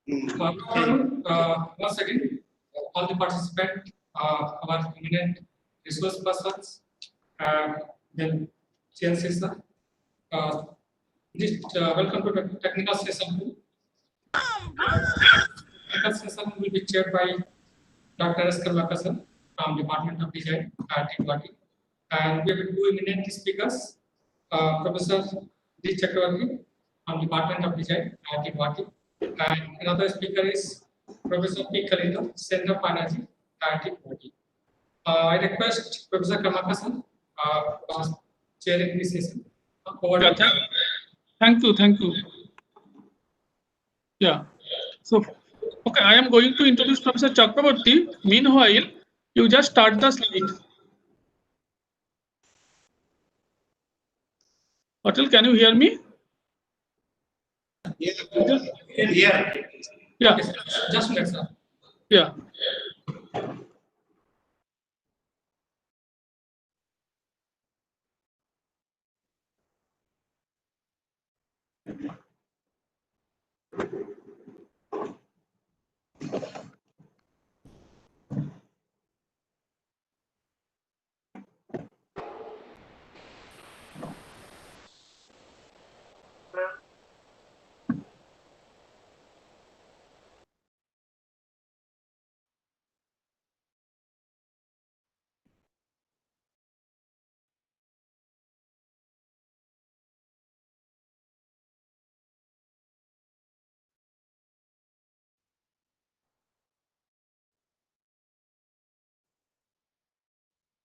Once again, all the participants, our eminent resource persons, then chances welcome to the technical session. Technical session will be chaired by Dr. S. Karlakasan from Department of Design at Guwahati. And we have two eminent speakers, Professor D. Chakravarti from Department of Design at Guwahati. And another speaker is Professor P. Kalita, Center of Energy at Guwahati. I request Professor Karlakasan for chairing this session. Thank you. Yeah. So, okay, I am going to introduce Professor Chakravarti. Meanwhile, you just start the slide. Atul, can you hear me? Yeah. Yeah. Just a minute, sir. Yeah.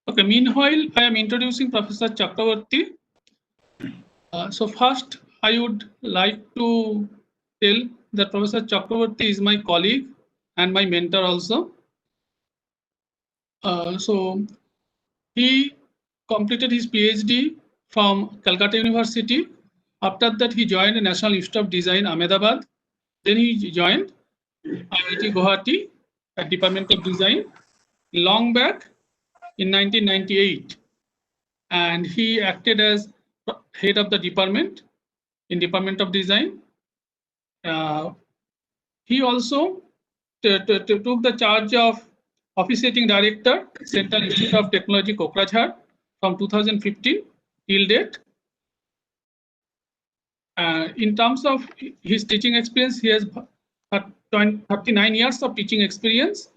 Okay, meanwhile, I am introducing Professor Chakravarti. So first, I would like to tell that Professor Chakravarti is my colleague and my mentor also. So he completed his PhD from Calcutta University. After that, he joined the National Institute of Design, Ahmedabad. Then he joined IIT Guwahati at Department of Design long back in 1998. And he acted as head of the department in Department of Design. He also took the charge of officiating director, Central Institute of Technology, Kokrajhar, from 2015 till date. In terms of his teaching experience, he has 39 years of teaching experience.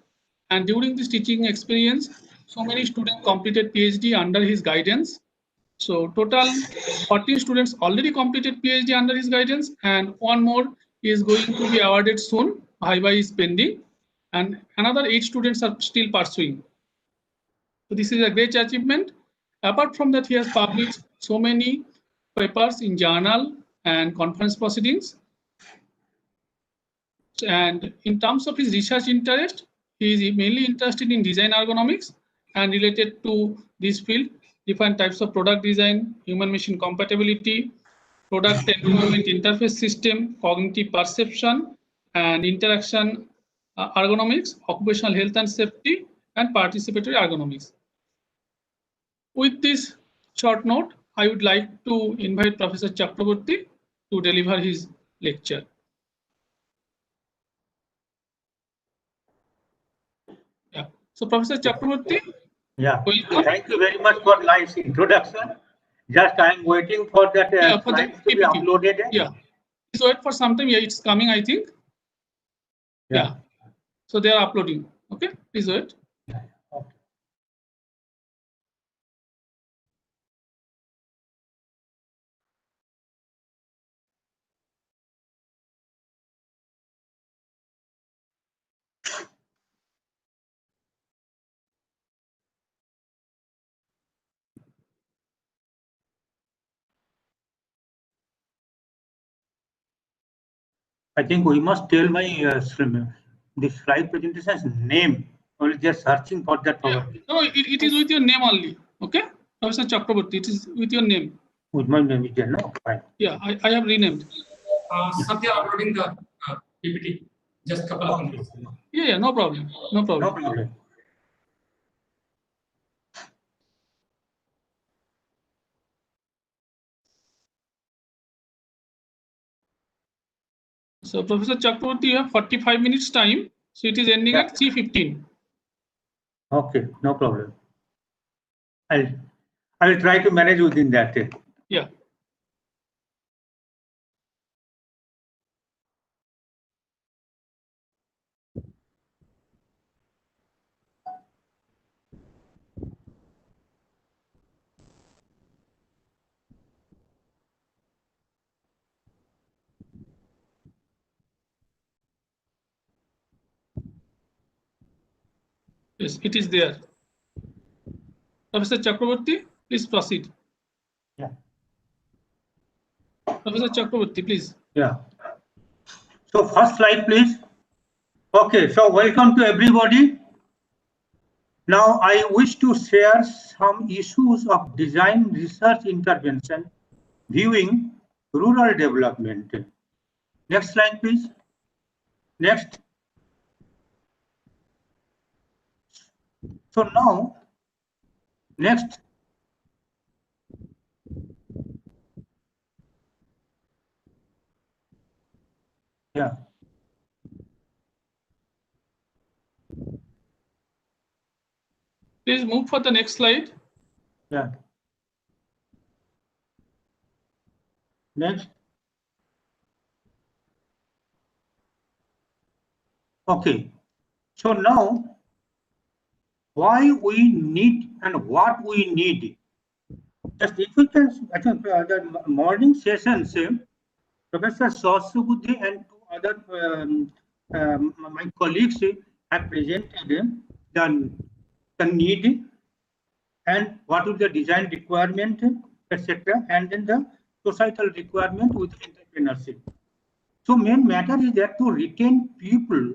And during this teaching experience, so many students completed PhD under his guidance. So total 14 students already completed PhD under his guidance, and one more is going to be awarded soon. Viva is pending, and another 8 students are still pursuing. So this is a great achievement. Apart from that, he has published so many papers in journal and conference proceedings. And in terms of his research interest, he is mainly interested in design ergonomics and related to this field, different types of product design, human-machine compatibility, product environment interface system, cognitive perception, and interaction ergonomics, occupational health and safety, and participatory ergonomics. With this short note, I would like to invite Professor Chakravarti to deliver his lecture. Yeah. So, Professor Chakravarti. Yeah. Thank you very much for nice introduction. Just I am waiting for that slide to be uploaded. Yeah. Please wait for some time. Yeah, it's coming, I think. Yeah. So they are uploading. Okay. Please wait. Okay. I think we must tell my this slide presentation's name. Or just searching for that. Yeah. No, it is with your name only. Okay, Professor Chakravarti, it is with your name. With my name is there, no? Fine. Yeah, I have renamed. Satya uploading the PPT. Just a couple of minutes. Yeah, no problem. No problem. No problem. So Professor Chakraborty, you have 45 minutes time. So it is ending Yeah. at 3:15. Okay, no problem. I will try to manage within that. Yeah. Yes, it is there. Professor Chakraborty, please proceed. Yeah. Professor Chakraborty, please. Yeah. So first slide, please. Okay, so welcome to everybody. Now I wish to share some issues of design research intervention viewing rural development. Next slide, please. Next. So now, next. Yeah. Please move for the next slide. Yeah. Next. Okay. So now, why we need and what we need. Just if we can, I think the morning sessions, Professor Socioeconomic and two other my colleagues have presented the need and what is the design requirement, etc., and then the societal requirement with entrepreneurship. So main matter is that to retain people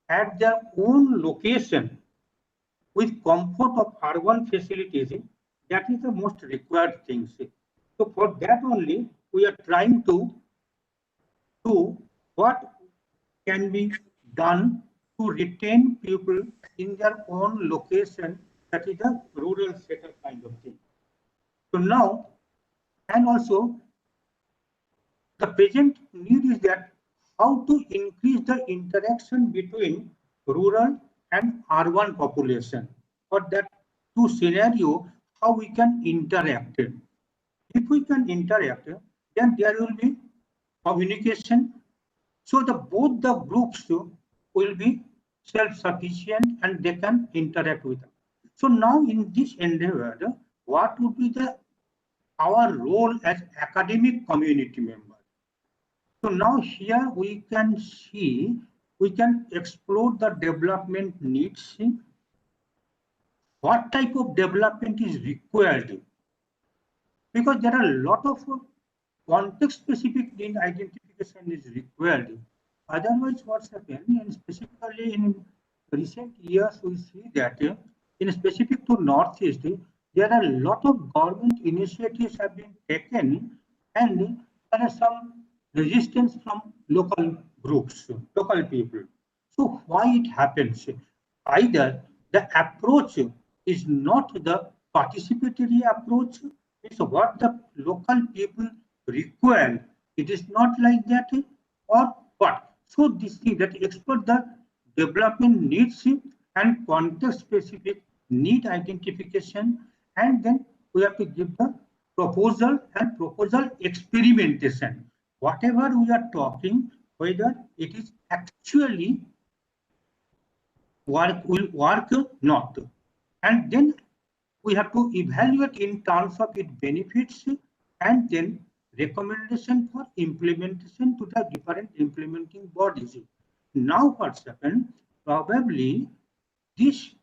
at their own location with comfort of urban facilities, that is the most required thing. So for that only, we are trying to do what can be done to retain people in their own location, that is a rural setup kind of thing. So now, and also the present need is that how to increase the interaction between rural and urban population. For that two scenario, how we can interact. If we can interact, then there will be communication. So the both the groups will be self-sufficient and they can interact with them. So now in this endeavor, what would be our role as academic community members? So now here we can see, we can explore the development needs, what type of development is required, because there are a lot of context-specific need identification is required. Otherwise, what's happened, and specifically in recent years, we see that in specific to Northeast, there are a lot of government initiatives have been taken, and there are some resistance from local groups, local people. So why it happens? Either the approach is not the participatory approach, it's what the local people require. It is not like that, or what? So this thing that expert the development needs and context specific need identification, and then we have to give the proposal and proposal experimentation. Whatever we are talking, whether it is actually will work or not. And then we have to evaluate in terms of its benefits and then recommendation for implementation to the different implementing bodies. Now what's happened, probably this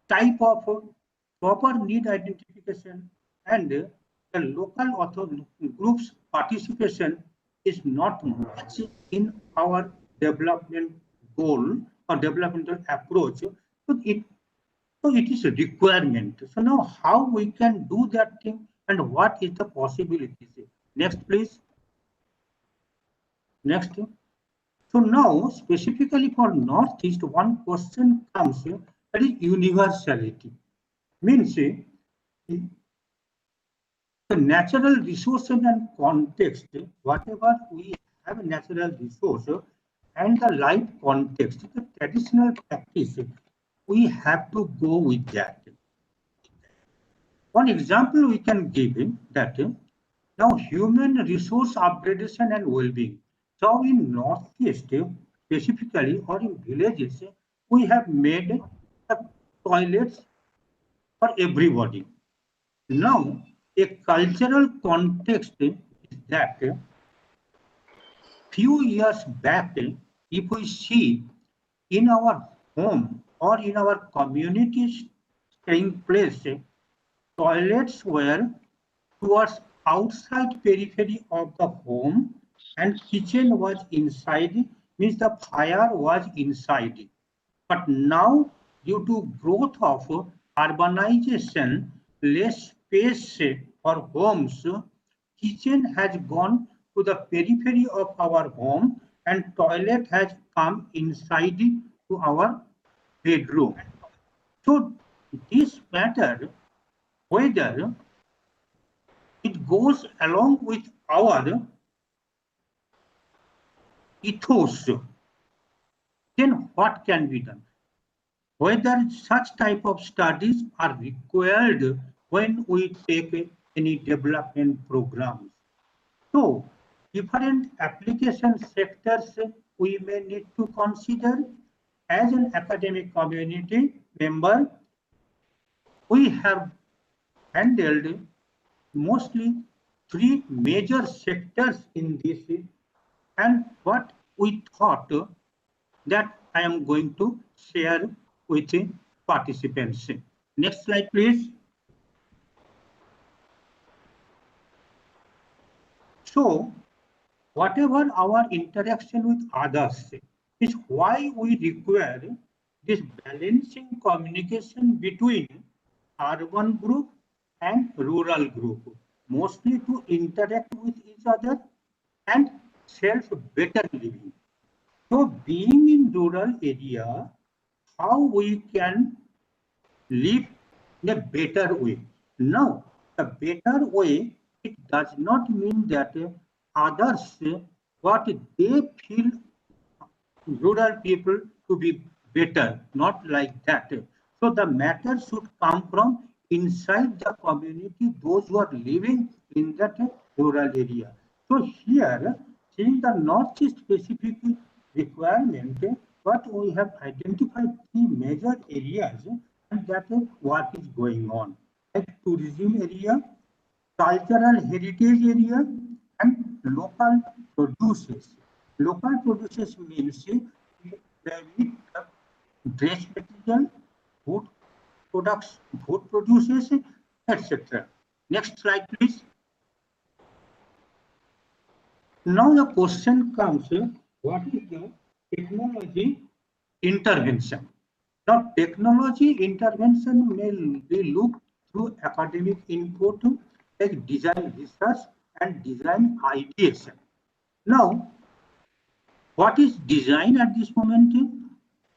type of proper need identification and the local authority groups participation is not much in our development goal or developmental approach. So it is a requirement. So now how we can do that thing and what is the possibilities? Next, please. Next. So now specifically for Northeast, one question comes, that is universality. Means the natural resources and context, whatever we have a natural resource and the life context, the traditional practice, we have to go with that. One example we can give that now human resource upgradation and well-being. So in Northeast specifically or in villages, we have made toilets for everybody. Now a cultural context is that few years back, if we see in our home or in our community staying place, toilets were towards outside periphery of the home and kitchen was inside, means the fire was inside. But now, due to growth of urbanization, less space for homes, kitchen has gone to the periphery of our home and toilet has come inside to our bedroom. So this matter whether it goes along with our ethos, then what can be done? Whether such type of studies are required when we take any development programs. So, different application sectors we may need to consider. As an academic community member, we have handled mostly 3 major sectors in this, and what we thought that I am going to share with the participants. Next slide, please. So, whatever our interaction with others is why we require this balancing communication between urban group and rural group, mostly to interact with each other and self better living. So being in rural area, how we can live in a better way. Now, the better way, it does not mean that others, what they feel rural people to be better, not like that. So the matter should come from inside the community, those who are living in that rural area. So here, seeing the Northeast specific requirement, what we have identified 3 major areas and that work is going on, like tourism area, cultural heritage area, and local produces. Local produces means dress material, food products, food produces, etc. Next slide, please. Now the question comes, what is the technology intervention? Now technology intervention may be looked through academic input like design research and design ideation. Now, what is design at this moment?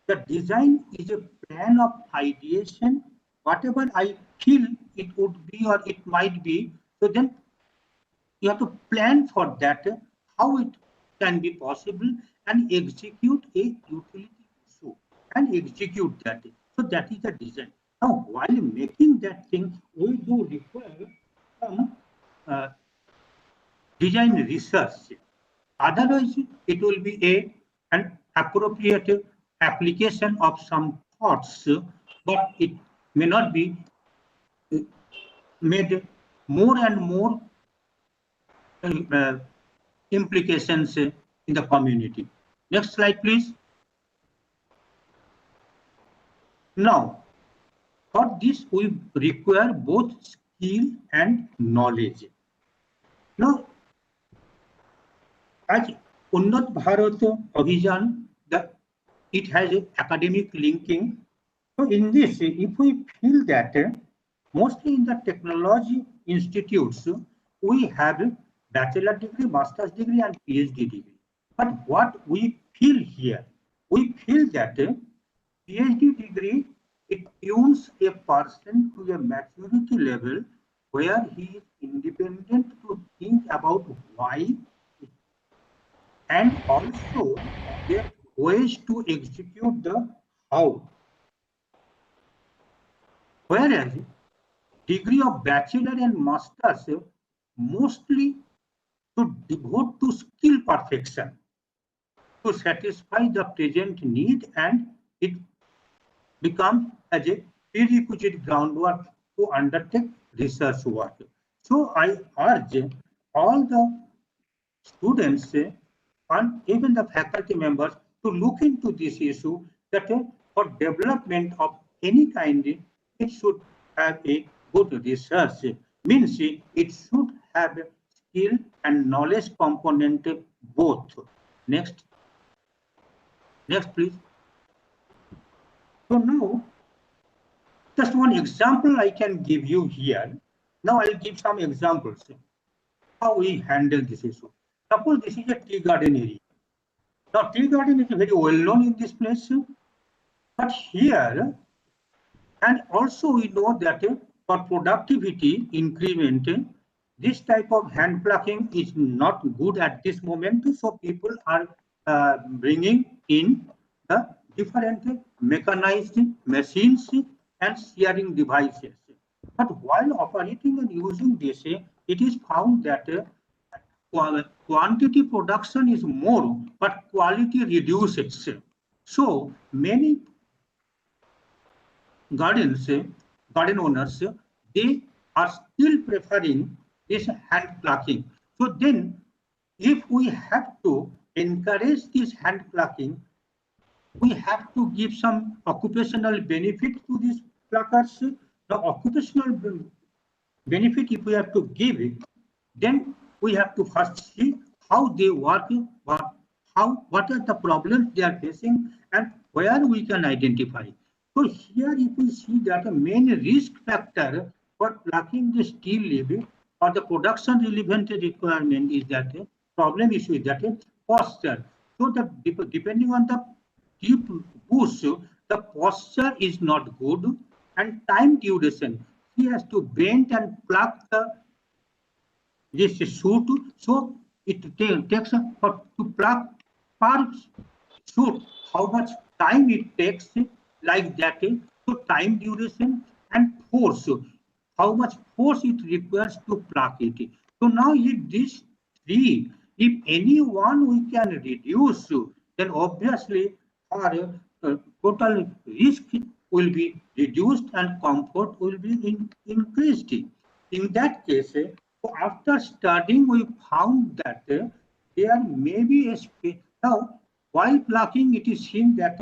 The design is a plan of ideation, whatever I feel it would be or it might be, so then you have to plan for that, how it can be possible and execute a utility issue and execute that. So that is the design. Now, while making that thing, we do require some design research. Otherwise, it will be an appropriate application of some thoughts, but it may not be made more and more implications in the community. Next slide, please. Now, for this, we require both skill and knowledge. Now, as Unnat Bharat Abhiyan, it has an academic linking. So in this, if we feel that mostly in the technology institutes, we have bachelor degree, master's degree, and PhD degree. But what we feel here, we feel that PhD degree, it tunes a person to a maturity level where he is independent to think about why and also get ways to execute the how. Whereas degree of bachelor and masters mostly to devote to skill perfection to satisfy the present need, and it becomes as a prerequisite groundwork to undertake research work. So I urge all the students and even the faculty members to look into this issue, that for development of any kind, it should have a good research. Means it should have a skill and knowledge component both. Next. Next, please. So now, just one example I can give you here. Now I'll give some examples how we handle this issue. Suppose this is a tea garden area. Now tea garden is very well known in this place, but here, and also we know that for productivity increment, this type of hand plucking is not good at this moment. So people are bringing in the different mechanized machines and shearing devices. But while operating and using this, it is found that quantity production is more, but quality reduces. So many garden owners, they are still preferring this hand plucking. So then, if we have to encourage this hand plucking, we have to give some occupational benefit to these pluckers. The occupational benefit, if we have to give it, then we have to first see how they work, what are the problems they are facing, and where we can identify. So here, if we see that the main risk factor for plucking the steel leaf or the production relevant requirement is that problem issue is that posture. So that depending on the deep bush, the posture is not good, and time duration. He has to bend and pluck this shoot, so it takes to pluck per shoot how much time it takes, like that. So time duration and force, how much force it requires to pluck it. So now if these three, if any one we can reduce, then obviously our total risk will be reduced and comfort will be increased. In that case, so after studying, we found that there may be a space. Now, while plucking, it is seen that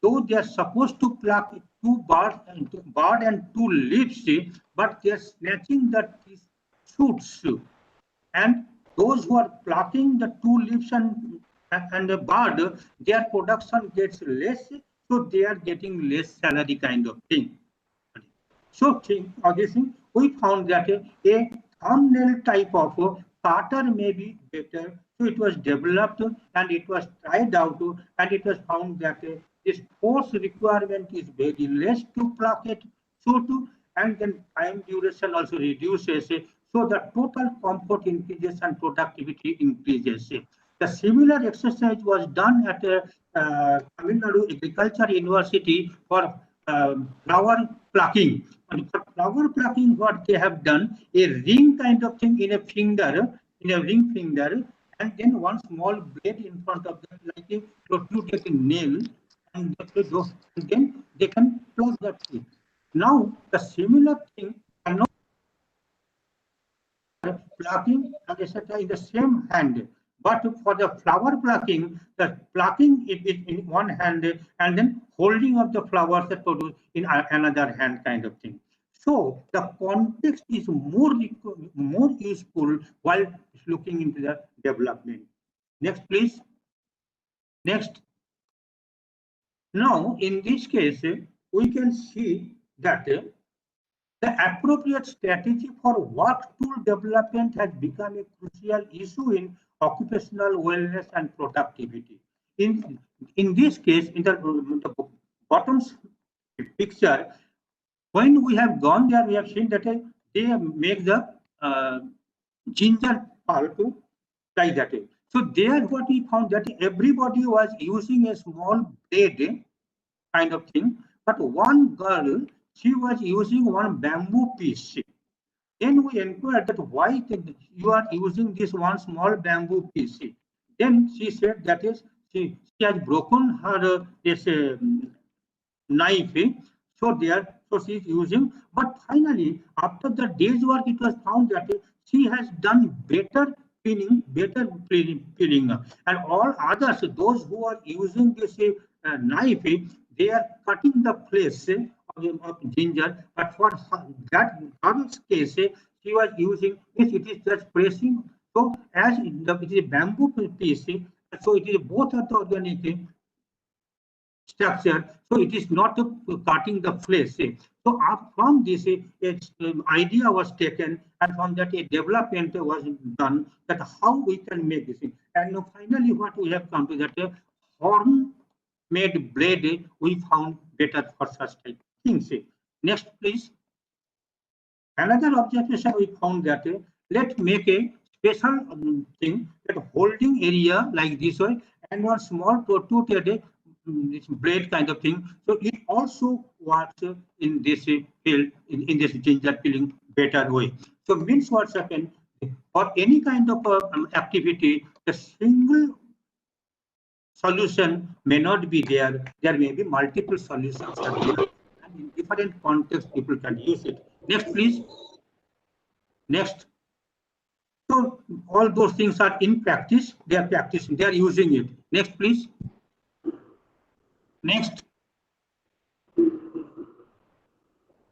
though they are supposed to pluck two bird and two leaves, but they are snatching the shoots. And those who are plucking the two leaves and the bird, their production gets less, so they are getting less salary kind of thing. So, obviously, we found that a thumbnail type of cutter may be better. So it was developed and it was tried out, and it was found that this force requirement is very less to pluck it, and then time duration also reduces. So the total comfort increases and productivity increases. The similar exercise was done at Tamil Nadu Agriculture University for flower plucking. And for flower plucking, what they have done, a ring kind of thing in a ring finger, and then one small blade in front of that, like a protruded nail, and then they can close that thing. Now, the similar thing cannot plucking and etc. in the same hand. But for the flower plucking, the plucking it in one hand and then holding of the flowers that produce in another hand kind of thing. So the context is more useful while looking into the development. Next, please. Next. Now, in this case, we can see that the appropriate strategy for work tool development has become a crucial issue in occupational wellness and productivity. In this case, in the bottom picture, when we have gone there, we have seen that they make the ginger pulp like that. So there what we found that everybody was using a small blade kind of thing, but one girl, she was using one bamboo piece. Then we inquired that why you are using this one small bamboo piece. Then she said that is she has broken her this knife. So she is using. But finally, after the day's work, it was found that she has done better peeling, and all others, those who are using this knife, they are cutting the flesh of ginger. But for that girl's case, she was using this. It is just pressing. So as it is a bamboo piece, so it is both of the organic structure, so it is not cutting the flesh. So from this idea was taken, and from that a development was done that how we can make this. And finally what we have come to that horn made blade we found better for such type of things. Next please. Another observation we found that let's make a special thing, that holding area like this way and one small protruded this blade kind of thing. So it also works in this field, in this ginger peeling better way. So means what's happened for any kind of activity, the single solution may not be there. There may be multiple solutions are there, and in different contexts people can use it. Next, please. Next. So all those things are in practice. They are practicing. They are using it. Next, please. Next.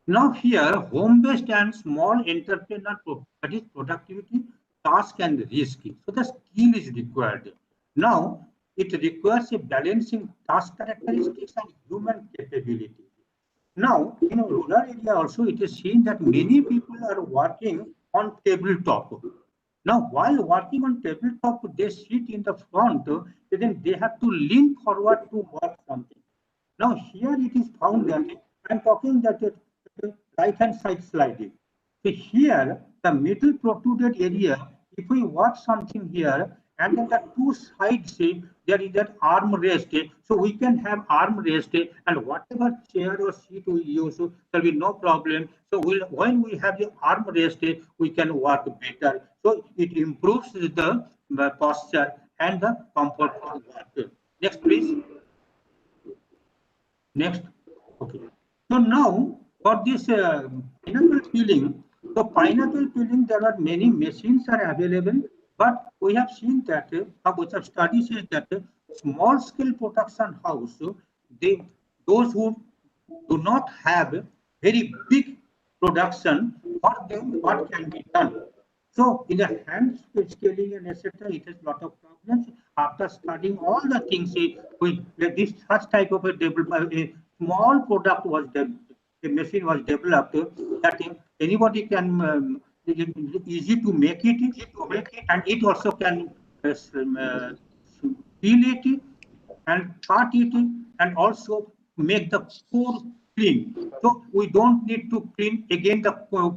Now here, home-based and small entrepreneur, that is productivity, task and risk. So the skill is required. Now it requires a balancing task characteristics and human capability. Now in a rural area also, it is seen that many people are working on tabletop. Now while working on tabletop, they sit in the front, then they have to lean forward to work something. Now here it is found that I'm talking that right hand side sliding. So here the middle protruded area, if we work something here, and then the two sides there is that arm rest, so we can have arm rest, and whatever chair or seat we use, there will be no problem. So when we have the arm rest, we can work better. So it improves the posture and the comfort for work. Next, please. Next. Okay. So now for this pineapple peeling, so pineapple peeling, there are many machines are available, but we have seen that which have studies is that small scale production house, those who do not have very big production, for them what can be done. So in the hand scaling and etc., it has lot of problems. After studying all the things, this such type of a small product was developed. The machine was developed that anybody can easy to make it, and it also can peel it and cut it and also make the core clean. So we don't need to clean again the core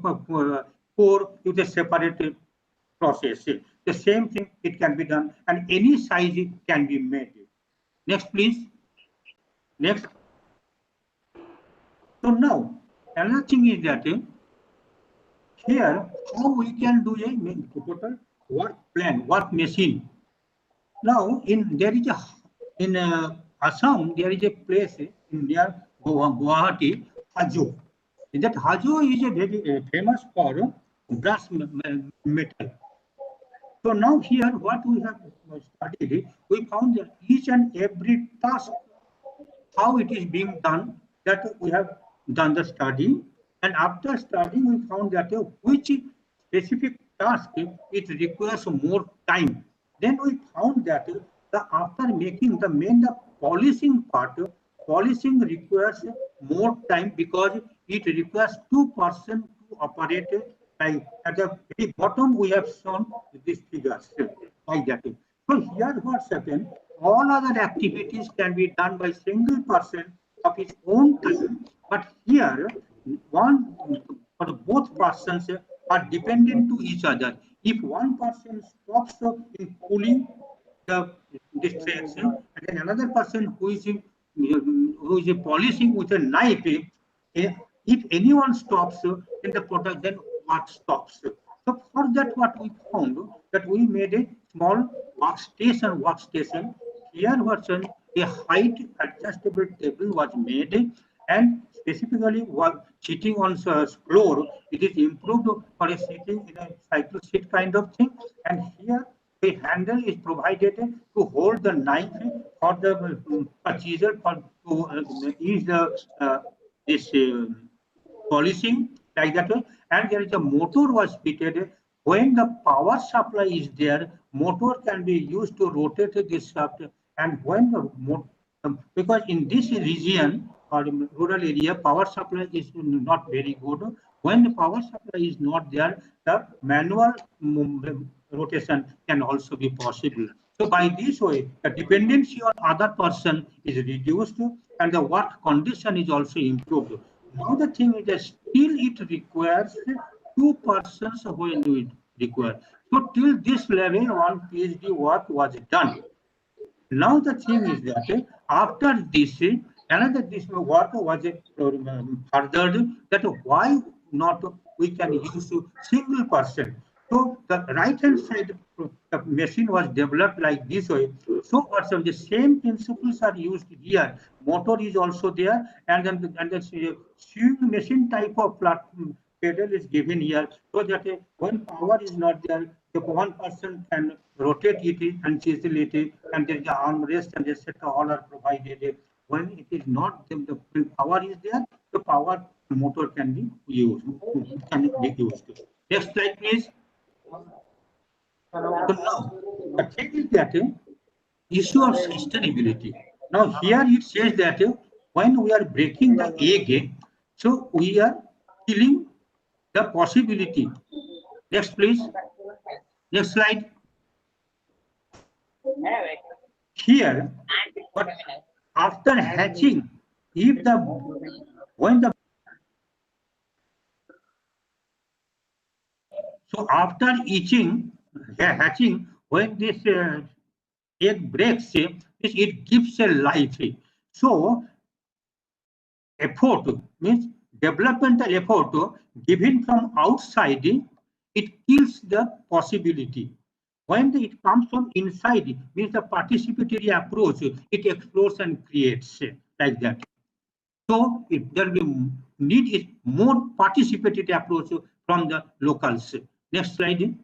with a separate process. The same thing it can be done, and any size it can be made. Next, please. Next. So now another thing is that here how we can do a total work plan, work machine. Now there is a in Assam, there is a place in near Guwahati, Hajo. That Hajo is a very famous for brass metal. So now here what we have studied, we found that each and every task, how it is being done, that we have done the study. And after studying, we found that which specific task it requires more time. Then we found that after making the polishing part, polishing requires more time because it requires 2 persons to operate. Like at the very bottom, we have shown these figures like that. So here what's happened, all other activities can be done by single person of his own time, but here one for both persons are dependent to each other. If one person stops in pulling, this threads, and then another person who is polishing with a knife. If anyone stops, then the product, then what stops? So for that, what we found that we made a small workstation. Here was a height adjustable table was made, and specifically was sitting on floor. It is improved for a sitting in a cycle seat kind of thing, and here a handle is provided to hold the knife for the purchaser for to use the this polishing like that way, and there is a motor was fitted. When the power supply is there, motor can be used to rotate this shaft, and when the because in this region or in rural area, power supply is not very good. When the power supply is not there, the manual rotation can also be possible. So by this way, the dependency on other person is reduced and the work condition is also improved. Now the thing is that still it requires two persons when we require. So till this level, one PhD work was done. Now the thing is that after this, another this work was furthered that why not we can use single person. So the right hand side the machine was developed like this way. So what's the same principles are used here. Motor is also there, and then the sewing machine type of pedal is given here, so that when power is not there, the one person can rotate it and chisel it, and there is an armrest and etc. All are provided. When it is not, the power is there, the power motor can be used. Next slide, please. So now, the thing is that issue of sustainability. Now here it says that when we are breaking the egg, so we are killing the possibility. Next, please. Next slide. Here, but after hatching, if the when the so after hatching, when this egg breaks, it gives a life. So effort means developmental effort given from outside, it kills the possibility. When it comes from inside, means the participatory approach, it explores and creates like that. So there will be need is more participatory approach from the locals. Next slide.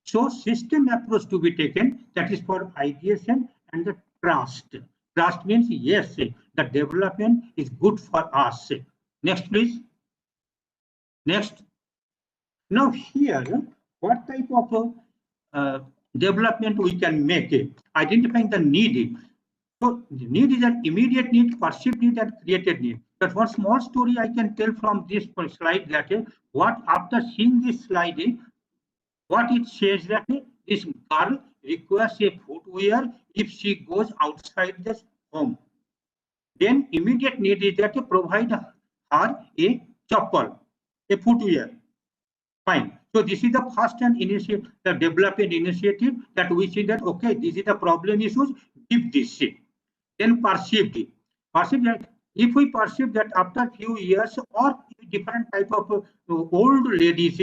So system approach to be taken, that is for ideation and the trust. Trust means yes, the development is good for us. Next, please. Next. Now here, what type of development we can make? Identifying the need. So the need is an immediate need, perceived need, and created need. But one small story I can tell from this slide that what after seeing this slide, what it says that this girl requires a footwear if she goes outside the home. Then immediate need is that to provide her a chappal, a footwear. Fine. So this is the first and initiative, the development initiative that we see that okay, this is the problem issues. Give this. Then perceived. Perceived that if we perceive that after few years or different type of old ladies,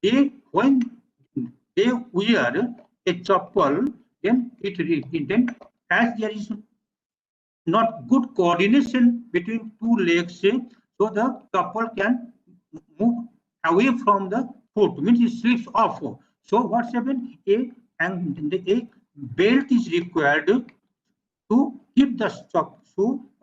they when they wear a chappal, then then as there is not good coordination between two legs, so the chappal can move away from the foot, means it slips off. So what's happened? A belt is required to keep the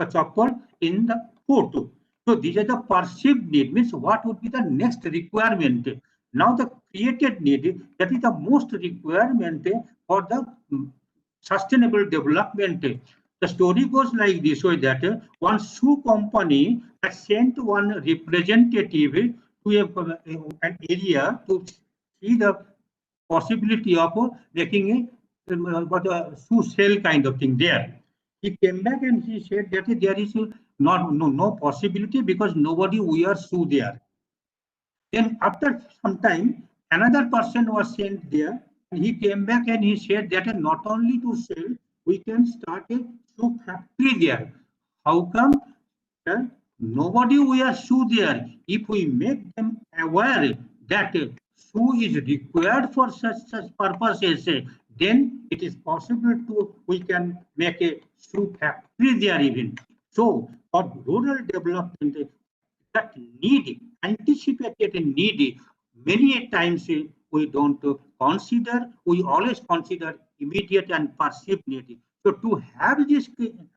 chappal in the foot. So these are the perceived need, means what would be the next requirement. Now the created need, that is the most requirement for the sustainable development. The story goes like this way that one shoe company has sent one representative to an area to see the possibility of making a shoe sale kind of thing there. He came back and he said that there is no possibility because nobody wears shoe there. Then after some time, another person was sent there He came back and he said that not only to sell, we can start a shoe factory there. How come? Nobody wears shoe there. If we make them aware that shoe is required for such purposes, then it is possible to we can make a shoe factory there even. So for rural development, that need, anticipated need, many times we don't consider, we always consider immediate and perceived need. So to have this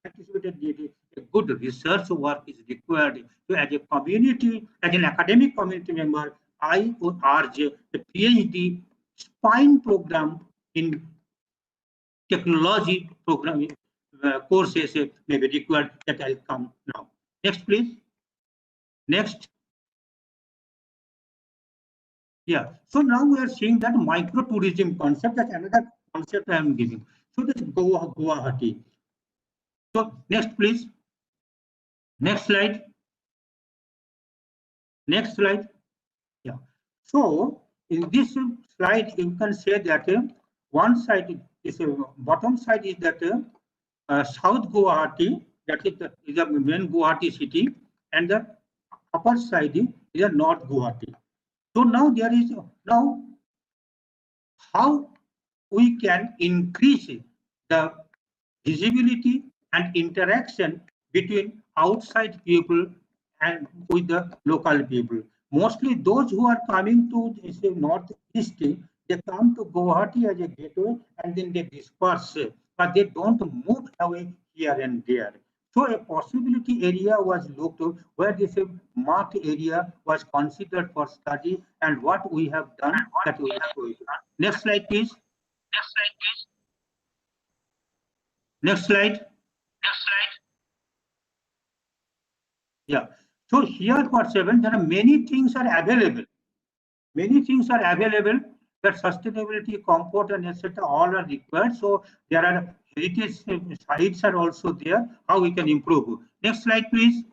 anticipated need, a good research work is required. So as a community, as an academic community member, I would urge the PhD spine program in technology program courses may be required. That I'll come now. Next, please. Next. Yeah. So now we are seeing that micro tourism concept. That's another concept I am giving. So that's Guwahati. So next, please. Next slide. Next slide. Yeah. So in this slide, you can say that one side is bottom side is that South Guwahati, that is the main Guwahati city, and the upper side is the North Guwahati. So now there is now how we can increase the visibility and interaction between outside people and with the local people. Mostly those who are coming to this northeast, they come to Guwahati as a gateway and then they disperse, but they don't move away here and there. So a possibility area was looked at where this marked area was considered for study, and what we have done that we have shown. Next slide, please. Next slide, please. Next slide. Next slide. Yeah. So here for 7, there are many things are available. Many things are available that sustainability, comfort, and etc. all are required. So there are heritage sites are also there. How we can improve. Next slide, please.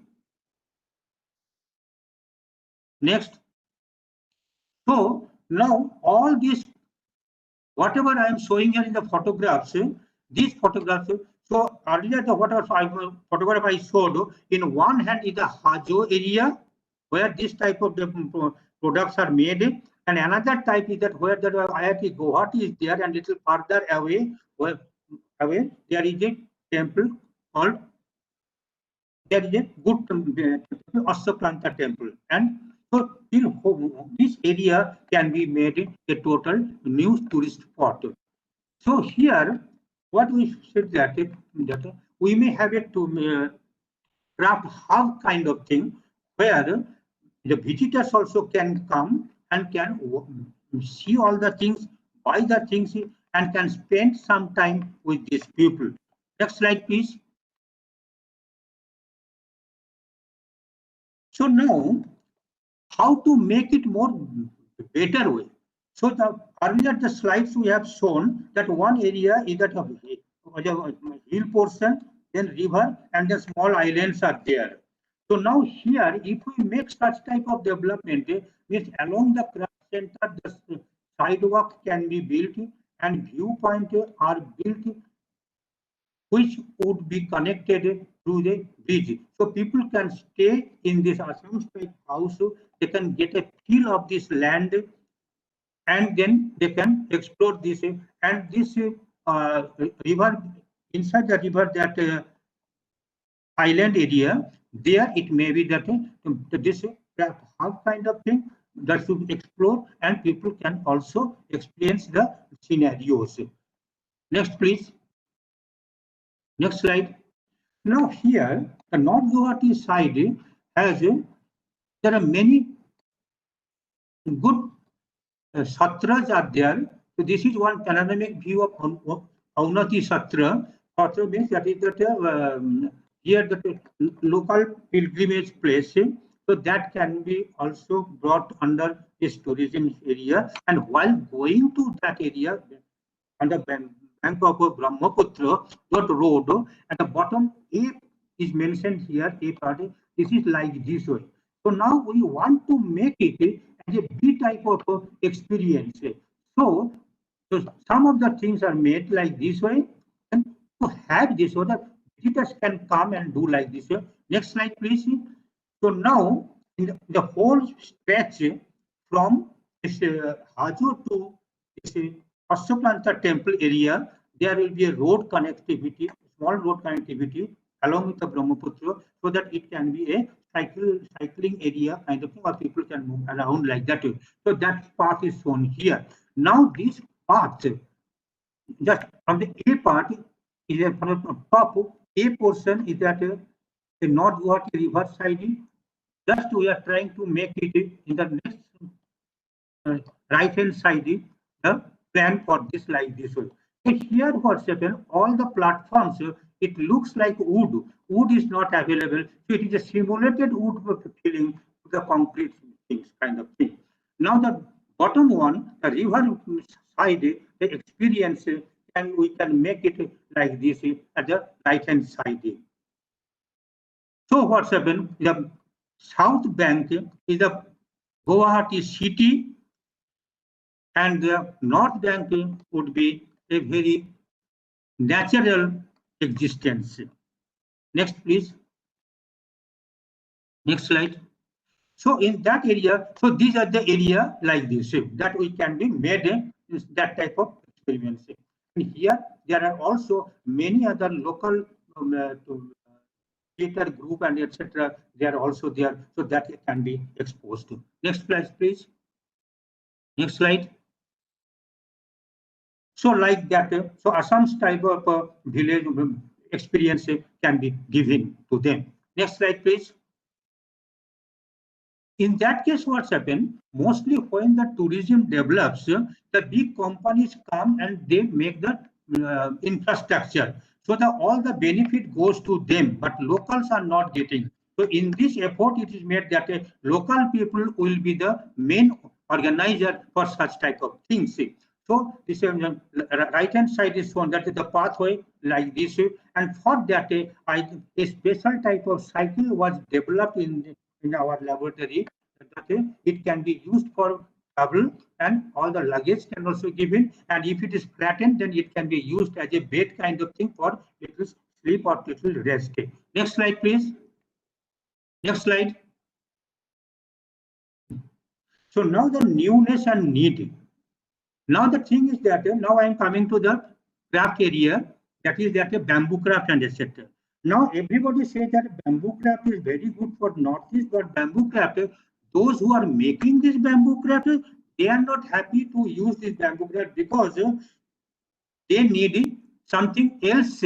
Next. So now all this, whatever I am showing here in the photographs, these photographs. So earlier the photograph I showed, in one hand is the Hajo area where this type of products are made, and another type is that where the IIT Guwahati is there, and little further away, there is a temple called, there is a good Ashwakanta temple, and so this area can be made a total new tourist spot. So here, what we said that we may have a craft hub kind of thing where the visitors also can come and can see all the things, buy the things, and can spend some time with these people. Next slide, please. So now, how to make it more better way? So earlier the slides we have shown that one area is that of hill portion, then river, and the small islands are there. So now here, if we make such type of development, means along the craft center, the sidewalk can be built and viewpoint are built, which would be connected through the bridge. So people can stay in this Assam type house, they can get a feel of this land, and then they can explore this. And this river, inside the river, that island area, there it may be that this half kind of thing that should explore, and people can also experience the scenarios. Next, please. Next slide. Now here, the North Guwahati side has, there are many good satras are there. So this is one panoramic view of Aunati Satra. Satra means that is that here the local pilgrimage place. So that can be also brought under this tourism area. And while going to that area, on the bank of Brahmaputra, that road, at the bottom, A is mentioned here, A part, this is like this way. So now we want to make it as a B type of experience. So So some of the things are made like this way, and to have this so that visitors can come and do like this way. Next slide, please. So now in the whole stretch from this Hajo to this Ashwapanta temple area, there will be a road connectivity, small road connectivity along with the Brahmaputra, so that it can be a cycling area kind of thing, or people can move around like that. So that path is shown here. Now this path, just from the A part, is from the top A portion is that the North Guwahati river side. Just we are trying to make it in the next right hand side, the plan for this like this way. So here what's happened, all the platforms, it looks like wood. Wood is not available. So it is a simulated wood filling to the concrete things kind of thing. Now the bottom one, the river side, the experience, and we can make it like this at the right hand side. So what's happened? The south bank is the Guwahati city, and the north bank would be a very natural existence. Next, please. Next slide. So in that area, so these are the area like this that we can be made that type of experiments. And here there are also many other local theater group and etc. They are also there, so that it can be exposed to. Next slide, please. Next slide. So like that, so Assam's type of village experience can be given to them. Next slide, please. In that case, what's happened? Mostly when the tourism develops, the big companies come and they make the infrastructure. So all the benefit goes to them, but locals are not getting. So in this effort, it is made that local people will be the main organizer for such type of things. So this right hand side is shown that the pathway like this, and for that a special type of cycle was developed in our laboratory, that it can be used for travel, and all the luggage can also give in, and if it is flattened, then it can be used as a bed kind of thing for little sleep or little rest. Next slide, please. Next slide. So now the newness and need. Now the thing is that now I am coming to the craft area, that is that bamboo craft and etc. Now everybody says that bamboo craft is very good for Northeast, but bamboo craft, those who are making this bamboo craft, they are not happy to use this bamboo craft because they need something else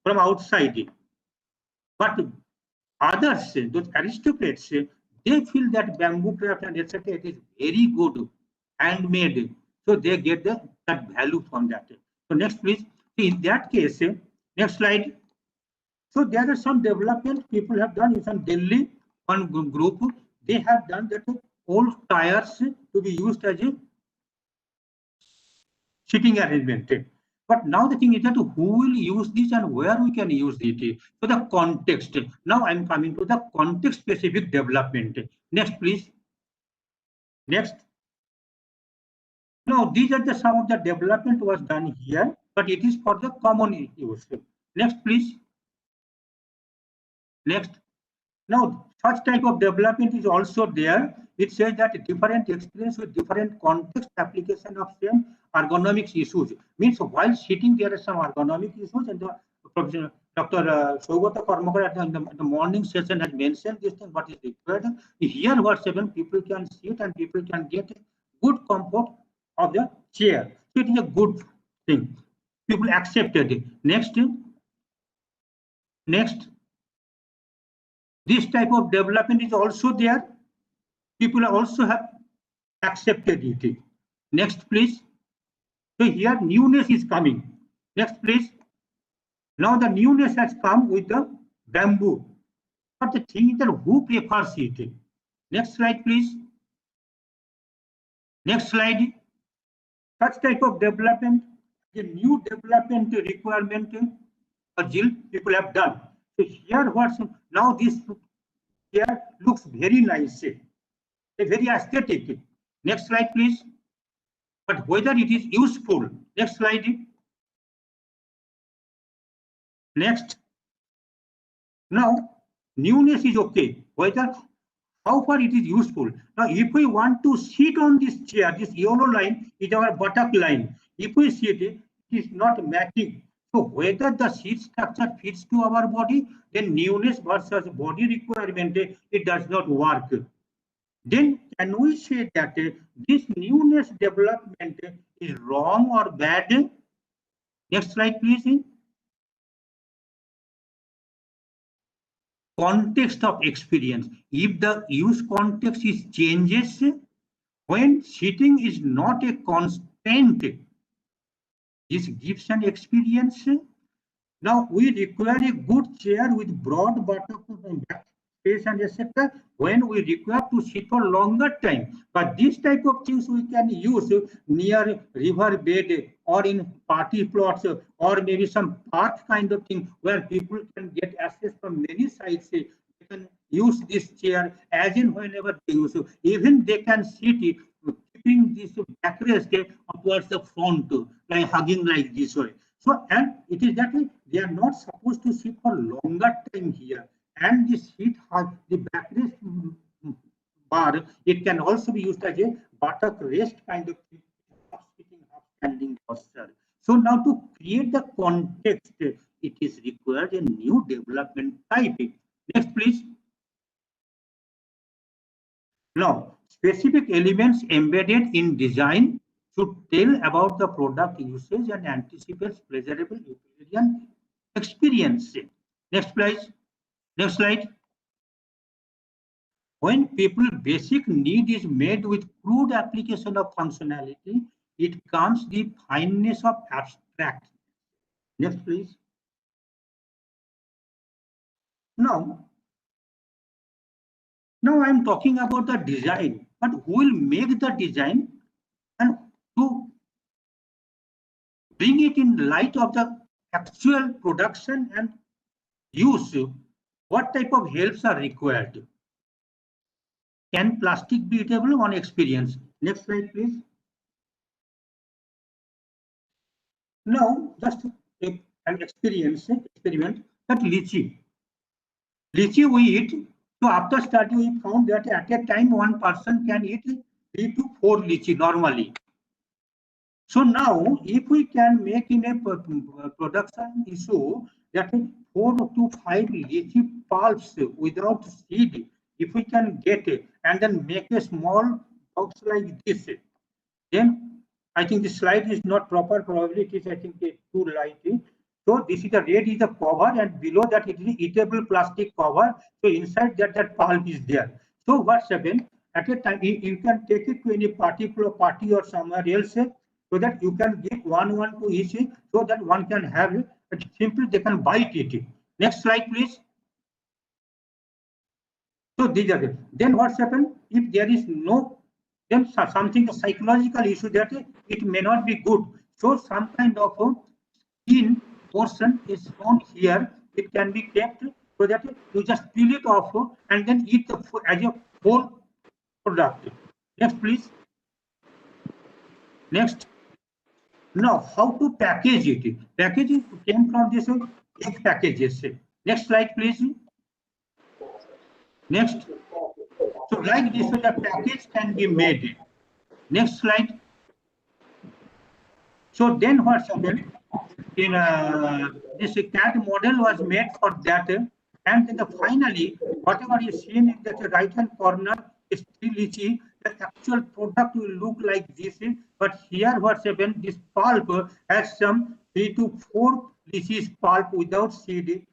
from outside. But others, those aristocrats, they feel that bamboo craft and etc. it is very good, handmade. So they get that value from that. So next, please. In that case, next slide. So there are some development people have done in some Delhi, one group. They have done that old tires to be used as a sitting arrangement. But now the thing is that who will use this and where we can use it. So the context. Now I'm coming to the context specific development. Next, please. Next. Now these are the some of the development was done here, but it is for the common use. Next, please. Next. Now such type of development is also there. It says that different experience with different context application of same ergonomics issues. Means while sitting there are some ergonomic issues, and the Professor Dr. Saugata Karmakar in the morning session has mentioned this thing what is required. Here what's happened, people can sit and people can get good comfort of the chair. So it is a good thing. People accepted it. Next. Next. This type of development is also there. People also have accepted it. Next, please. So here newness is coming. Next, please. Now the newness has come with the bamboo. But the thing is that who prefers it? Next slide, please. Next slide. Such type of development, the new development requirement, people have done. So here what's now this here looks very nice, very aesthetic. Next slide, please. But whether it is useful, Next slide. Next. Now, newness is okay. Whether how far it is useful. Now, if we want to sit on this chair, this yellow line is our buttock line. If we sit, it is not matching. So, whether the seat structure fits to our body, then newness versus body requirement, it does not work. Then, can we say that this newness development is wrong or bad? Next slide, please. Context of experience. If the use context is changes, when sitting is not a constraint, this gives an experience. Now we require a good chair with broad bottom back space and etc. when we require to sit for longer time. But this type of things we can use near river bed or in party plots or maybe some park kind of thing where people can get access from many sides. They can use this chair as in whenever they use. Even they can sit it, keeping this backrest towards the front, like hugging like this way. So, and it is that way they are not supposed to sit for longer time here. And this seat has the backrest bar. It can also be used as a buttock rest kind of thing, half sitting, half standing posture. So now to create the context, it is required a new development type. Next, please. Now, specific elements embedded in design should tell about the product usage and anticipates pleasurable utilitarian experience. Next, please. Next slide. When people basic need is made with crude application of functionality, it comes the fineness of abstract. Next, please. Now I'm talking about the design, but who will make the design and to bring it in light of the actual production and use, what type of helps are required? Can plastic be eatable on experience? Next slide, please. Now, just an experiment that lychee we eat. So after study, we found that at a time one person can eat 3 to 4 lychee normally. So now, if we can make in a production issue that 4 to 5 lychee pulps without seed, if we can get it and then make a small box like this, then I think the slide is not proper. Probably it is, I think, too light. So this is the red is the cover, and below that it is eatable plastic cover. So inside that pulp is there. So what's happened? At a time you can take it to any particular party or somewhere else, so that you can give one to each, so that one can have it. But simply they can bite it. Next slide, please. So these are it. Then what's happened? If there is no, then something psychological issue that it may not be good. So some kind of skin portion is found here. It can be kept so that you just peel it off and then eat the food as a whole product. Next, please. Next. Now, how to package it? Packaging came from this egg packages. Next slide, please. Next. So like this, the package can be made. Next slide. So then what's happened? In this CAD model was made for that, and then finally, whatever is seen in the right hand corner is 3 lychee. The actual product will look like this, but here what's happened? This pulp has some 3 to 4 lychees pulp without seed,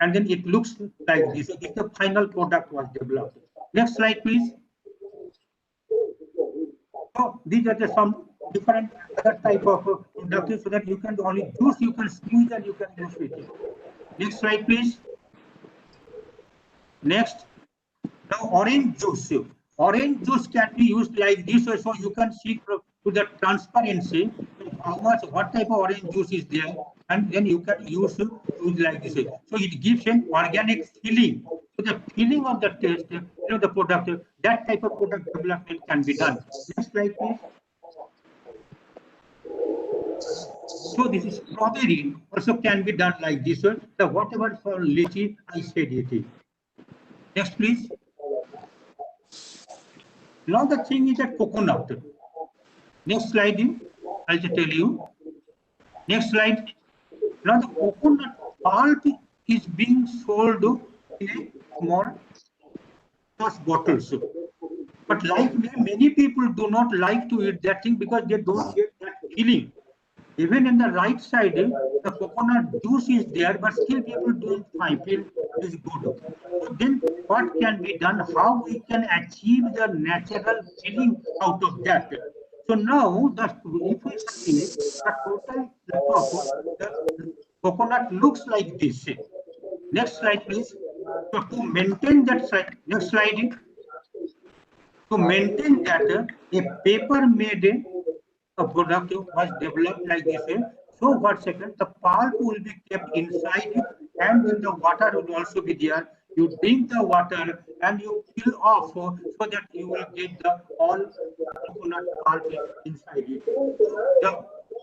and then it looks like this. So the final product was developed. Next slide, please. So these are some different other type of products, so that you can only juice, you can squeeze, and you can use it. Next slide, please. Next. Now orange juice. Orange juice can be used like this, so you can see to the transparency how much, what type of orange juice is there, and then you can use like this. So it gives an organic feeling. So the feeling of the taste, the product, that type of product development can be done. Next slide, please. So this is strawberry also can be done like this one. So whatever for lychee, I said it. Next, please. Now the thing is that coconut. Next slide, I'll just tell you. Next slide. Now the coconut pulp is being sold in a small glass bottles. But like me, many people do not like to eat that thing because they don't get that feeling. Even in the right side, the coconut juice is there, but still people don't feel it is good. So then what can be done? How we can achieve the natural feeling out of that? So now, if we see the total the coconut looks like this. Next slide, please. So to maintain that slide, next slide. To maintain that, a paper made a product was developed like this. So what second, the pulp will be kept inside and then the water will also be there. You drink the water and you peel off so that you will get the all coconut pulp inside it.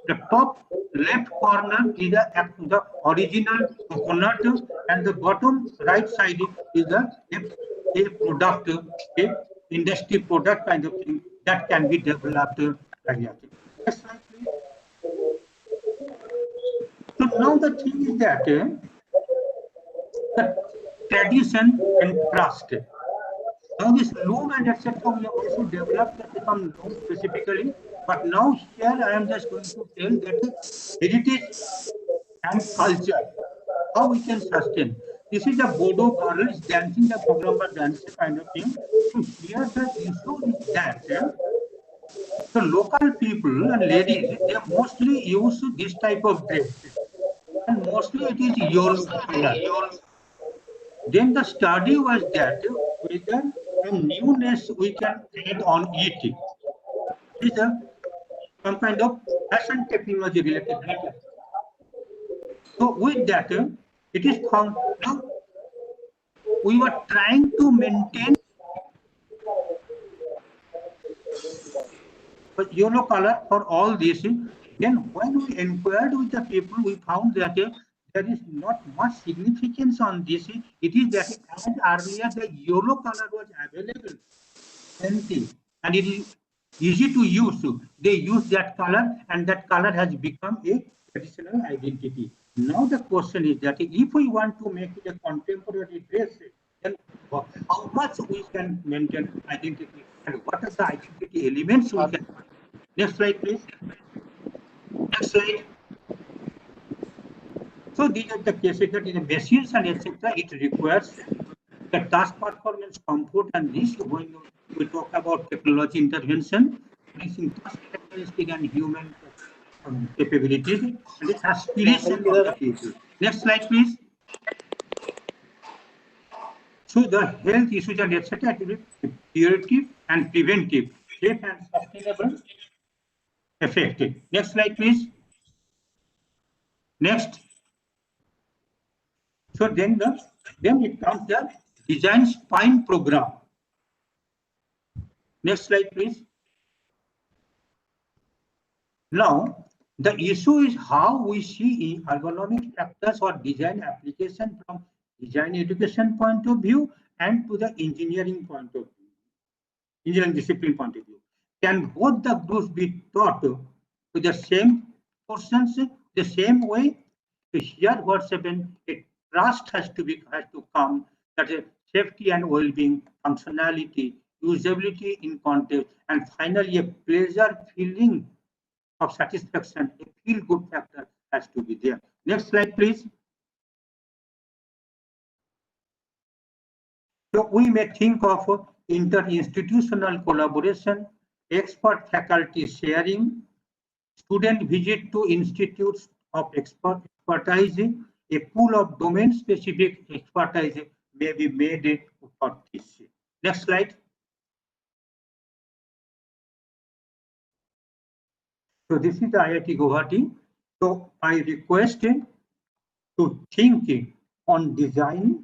The top left corner is the original coconut and the bottom right side is a product, a industry product kind of thing that can be developed. Next slide, please. So now the thing is that the tradition and trust. Now this loom and etc. we have also developed some loom specifically, but now here I am just going to tell that heritage and culture, how we can sustain. This is a Bodo girls dancing the Bhagramba dance kind of thing. So here the issue is that the local people and ladies, they mostly use this type of dress. And mostly it is yellow color. Then the study was that whether some newness we can add on it. It is some kind of fashion technology related data. So with that, it is found now we were trying to maintain yellow color for all this. Then when we inquired with the people, we found that there is not much significance on this. It is that as earlier the yellow color was available, plenty, and it is easy to use. They use that color, and that color has become a traditional identity. Now the question is that if we want to make it a contemporary dress, then how much we can maintain identity, and what are the identity elements we can. Next slide, please. Next slide. So these are the cases that in the machines and etc. it requires the task performance, comfort, and risk. When we talk about technology intervention, using task characteristic and human capabilities, and the aspiration of the people. Next slide, please. So the health issues and etc. curative and preventive, safe and sustainable, effective. Next slide, please. Next. So then it comes the design spine program. Next slide, please. Now, the issue is how we see ergonomic factors or design application from design education point of view and to the engineering point of view, engineering discipline point of view. Can both the groups be taught with the same portions, the same way? So here what's happened, a trust has to come, that is safety and well-being, functionality, usability in context, and finally a pleasure feeling of satisfaction, a feel-good factor has to be there. Next slide, please. So we may think of inter-institutional collaboration, expert faculty sharing, student visit to institutes of expertise, a pool of domain-specific expertise may be made for this. Next slide. So this is the IIT Guwahati. So I request to think on design,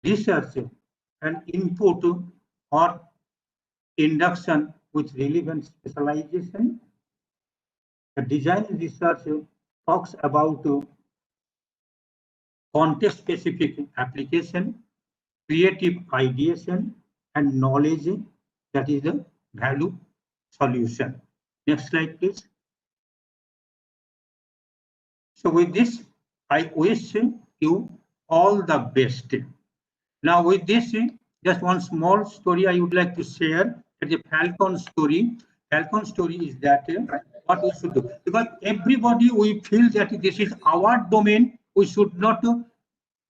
research, and input or induction with relevant specialization The design research talks about context-specific application, creative ideation, and knowledge, that is the value solution. Next slide, please. So with this, I wish you all the best. Now with this, just one small story I would like to share. It's a Falcon story. Falcon story is that what we should do. Because everybody, we feel that this is our domain. We should not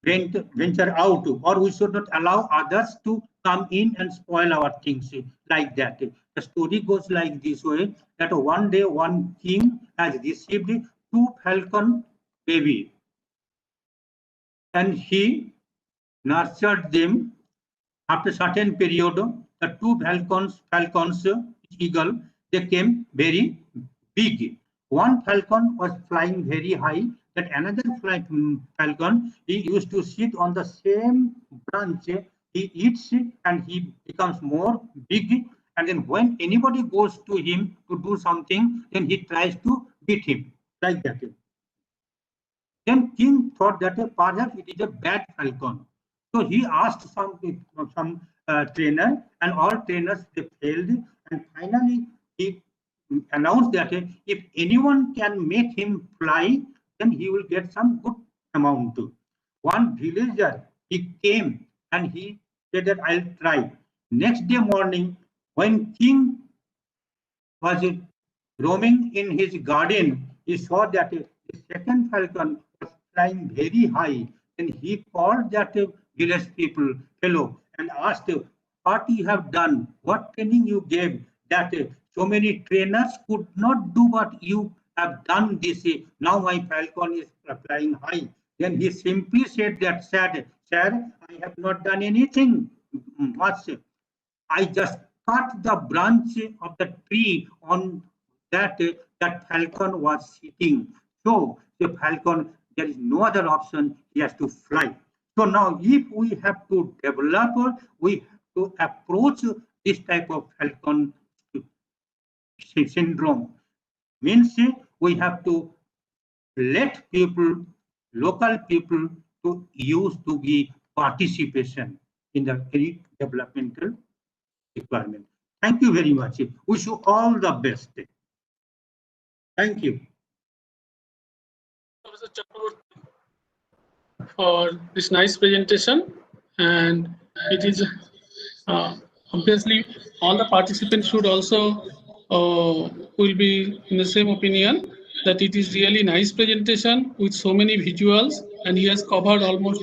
venture out, or we should not allow others to come in and spoil our things like that. The story goes like this way, that one day one king has received 2 falcon baby, and he nurtured them. After a certain period, the 2 falcons, eagle, they came very big. One falcon was flying very high, that another falcon, he used to sit on the same branch. He eats and he becomes more big, and then when anybody goes to him to do something, then he tries to beat him, like that. Then king thought that perhaps it is a bad falcon. So he asked some trainer, and all trainers, they failed, and finally he announced that if anyone can make him fly, then he will get some good amount. One villager, he came and he said that I'll try. Next day morning, when king was roaming in his garden, he saw that the second falcon was flying very high, and he called that village fellow and asked, what you have done, what training you gave, that so many trainers could not do what you have done this. Now my falcon is flying high. Then he simply said that, sir, I have not done anything much. I just cut the branch of the tree on that falcon was sitting. So the falcon, there is no other option, he has to fly. So now if we have to develop, we have to approach this type of falcon syndrome, means we have to let people, local people, to use to be participation in the any developmental requirement. Thank you very much. Wish you all the best. Thank you. Professor Chakraborty, for this nice presentation, and it is obviously all the participants should also will be in the same opinion that it is really nice presentation with so many visuals, and he has covered almost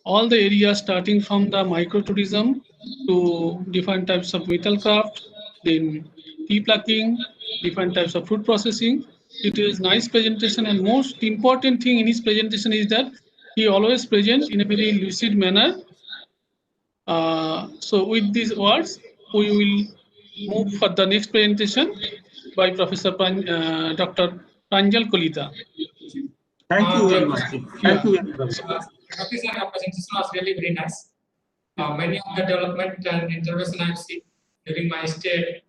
all the areas starting from the microtourism to different types of metal craft, then tea plucking, different types of food processing. It is nice presentation, and most important thing in his presentation is that he always present in a very lucid manner. So with these words, we will move for the next presentation by Professor Dr. Pranjal Kalita. Thank you very much. Thank you very much. Your presentation was really very nice. Many of the development and intervention I have seen during my stay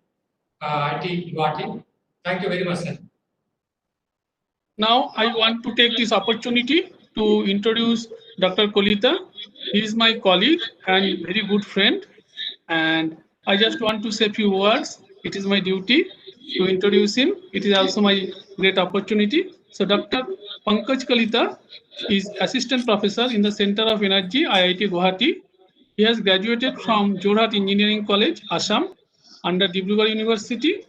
at IT Guwahati. Thank you very much, sir. Now I want to take this opportunity to introduce Dr. Kalita. He is my colleague and very good friend, and I just want to say a few words. It is my duty to introduce him. It is also my great opportunity. So Dr. Pankaj Kalita is Assistant Professor in the Center of Energy, IIT Guwahati. He has graduated from Jorhat Engineering College, Assam, under Dibrugarh University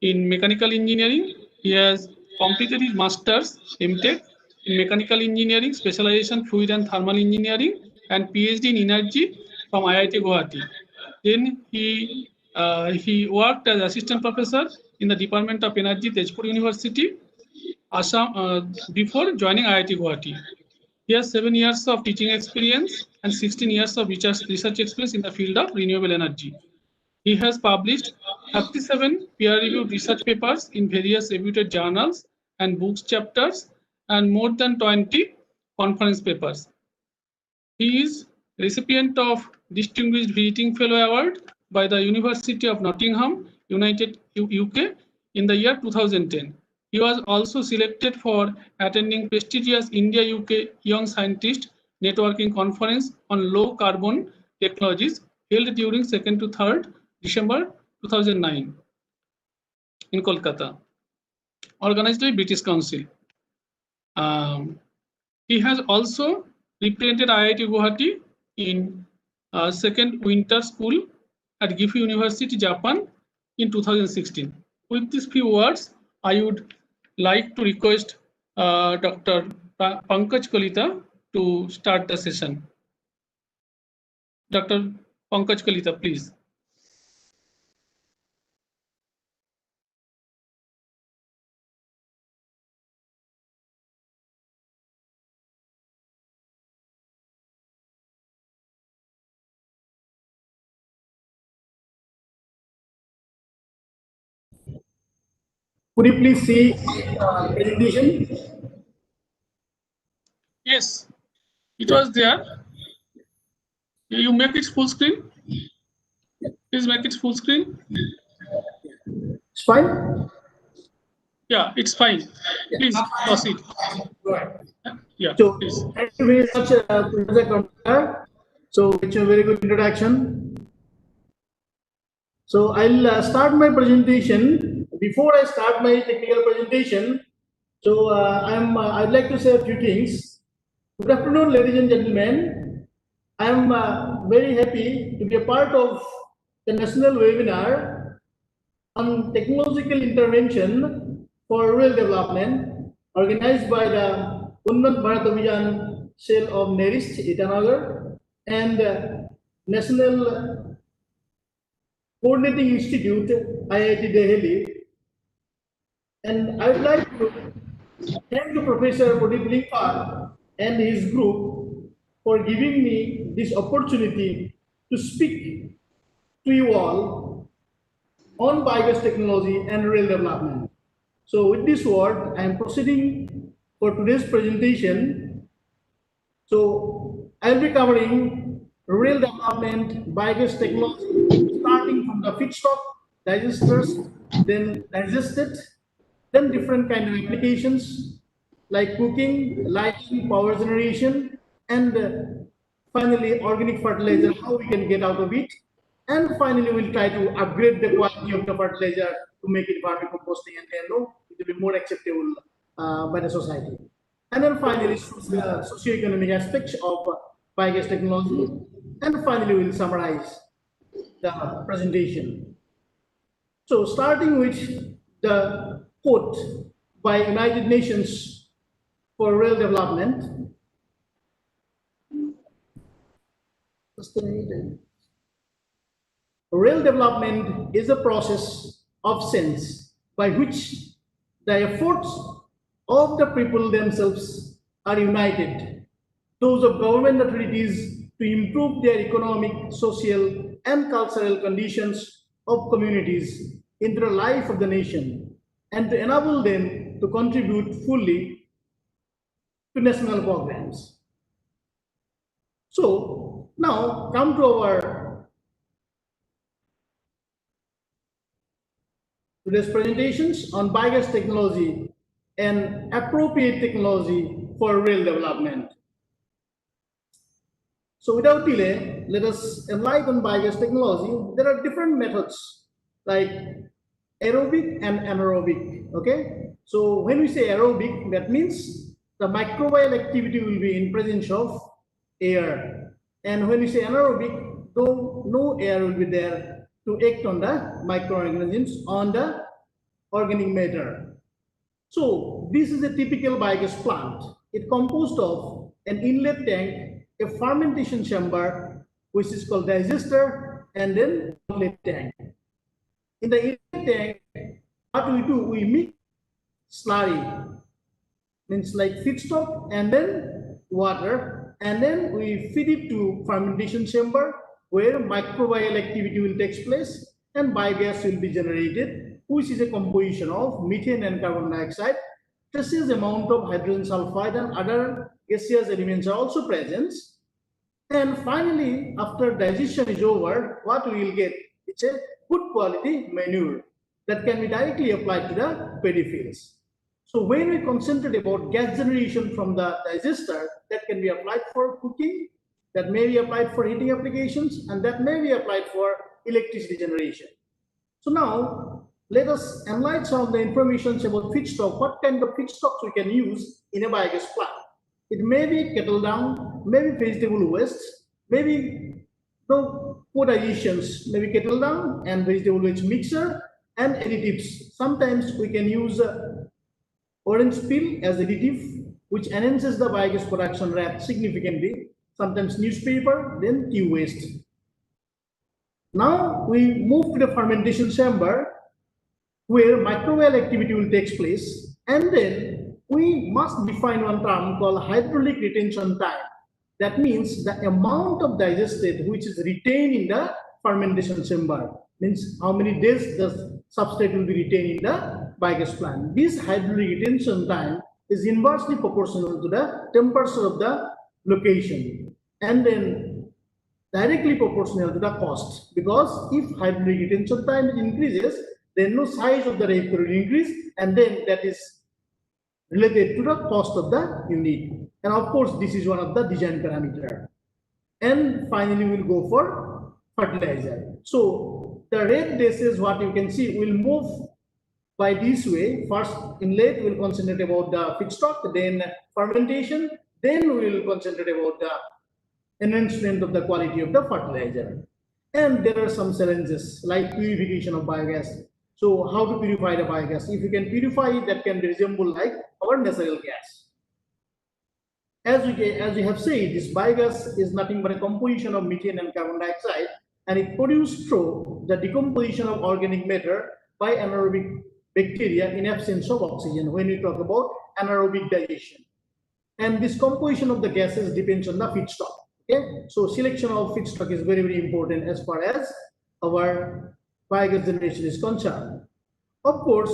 in Mechanical Engineering. He has completed his Masters, MTech in Mechanical Engineering, specialization Fluid and Thermal Engineering, and PhD in Energy from IIT Guwahati. Then he worked as Assistant Professor in the Department of Energy, Tezpur University, Assam, before joining IIT Guwahati. He has 7 years of teaching experience and 16 years of research experience in the field of renewable energy. He has published 37 peer-reviewed research papers in various reputed journals and books chapters, and more than 20 conference papers. He is recipient of Distinguished Visiting Fellow Award by the University of Nottingham, United UK in the year 2010. He was also selected for attending prestigious India-UK Young Scientist Networking Conference on Low Carbon Technologies held during 2nd to 3rd December 2009 in Kolkata, organized by British Council. He has also represented IIT Guwahati in second winter school at Gifu University, Japan in 2016. With these few words, I would like to request Dr. Pankaj Kalita to start the session. Dr. Pankaj Kalita, please. Could you please see presentation? Yes, it was there. You make it full screen. Please make it full screen. It's fine. Yeah, it's fine. Please proceed. Go ahead. Yeah, So, please. thank you very much, Professor Kalita. So, it's a very good introduction. So, I'll start my presentation. Before I start my technical presentation, so I'd like to say a few things. Good afternoon, ladies and gentlemen. I'm very happy to be a part of the national webinar on technological intervention for rural development, organized by the Unnat Bharat cell of NERIST, Itanagar, and National Coordinating Institute, IIT Delhi. And I would like to thank the Professor Pradeep Linkar and his group for giving me this opportunity to speak to you all on biogas technology and rural development. So with this word, I am proceeding for today's presentation. So I'll be covering rural development, biogas technology, starting from the feedstock, digesters, then digested, then different kind of applications like cooking, lighting, power generation, and finally organic fertilizer, how we can get out of it. And finally, we'll try to upgrade the quality of the fertilizer to make it vermicomposting, and then it will be more acceptable by the society. And then finally, the socioeconomic aspects of biogas technology. And finally, we'll summarize the presentation. So starting with the quote by United Nations for Rural Development. Rural development is a process of sense by which the efforts of the people themselves are united, those of government authorities to improve their economic, social, and cultural conditions of communities into the life of the nation, and to enable them to contribute fully to national programs. So now come to our today's presentations on biogas technology and appropriate technology for rural development. So without delay, let us enlighten biogas technology. There are different methods like aerobic and anaerobic. Okay, so when we say aerobic, that means the microbial activity will be in presence of air, and when we say anaerobic, though no air will be there to act on the microorganisms on the organic matter. So this is a typical biogas plant. It composed of an inlet tank, a fermentation chamber, which is called digester, and then outlet tank. In the inlet tank, what we do, we mix slurry, means like feedstock and then water, and then we feed it to fermentation chamber where microbial activity will take place and biogas will be generated, which is a composition of methane and carbon dioxide. Traces amount of hydrogen sulfide and other gaseous elements are also present. And finally, after digestion is over, what we will get? It's a good quality manure that can be directly applied to the paddy fields. So when we concentrate about gas generation from the digester, that can be applied for cooking, that may be applied for heating applications, and that may be applied for electricity generation. So now let us analyze some of the information about feedstock, what kind of feedstocks we can use in a biogas plant. It may be kettle dung, maybe vegetable waste, maybe co-digestions, maybe kettle dung and vegetable waste mixture, and additives. Sometimes we can use orange peel as additive, which enhances the biogas production rate significantly. Sometimes newspaper, then tea waste. Now we move to the fermentation chamber, where microbial activity will take place, and then we must define one term called hydraulic retention time. That means the amount of digestate which is retained in the fermentation chamber, means how many days the substrate will be retained in the biogas plant. This hydraulic retention time is inversely proportional to the temperature of the location, and then directly proportional to the cost, because if hydraulic retention time increases, then no size of the reactor will increase, and then that is related to the cost of the unit. And of course, this is one of the design parameter. And finally, we'll go for fertilizer. So the red dashes, what you can see, will move by this way. First, inlet will concentrate about the feedstock, then fermentation, then we will concentrate about the enhancement of the quality of the fertilizer. And there are some challenges like purification of biogas. So how to purify the biogas? If you can purify it, that can resemble like our natural gas. As we have said, this biogas is nothing but a composition of methane and carbon dioxide, and it produced through the decomposition of organic matter by anaerobic bacteria in absence of oxygen, when we talk about anaerobic digestion. And this composition of the gases depends on the feedstock. Okay, so selection of feedstock is very, very important as far as our biogas generation is concerned. Of course,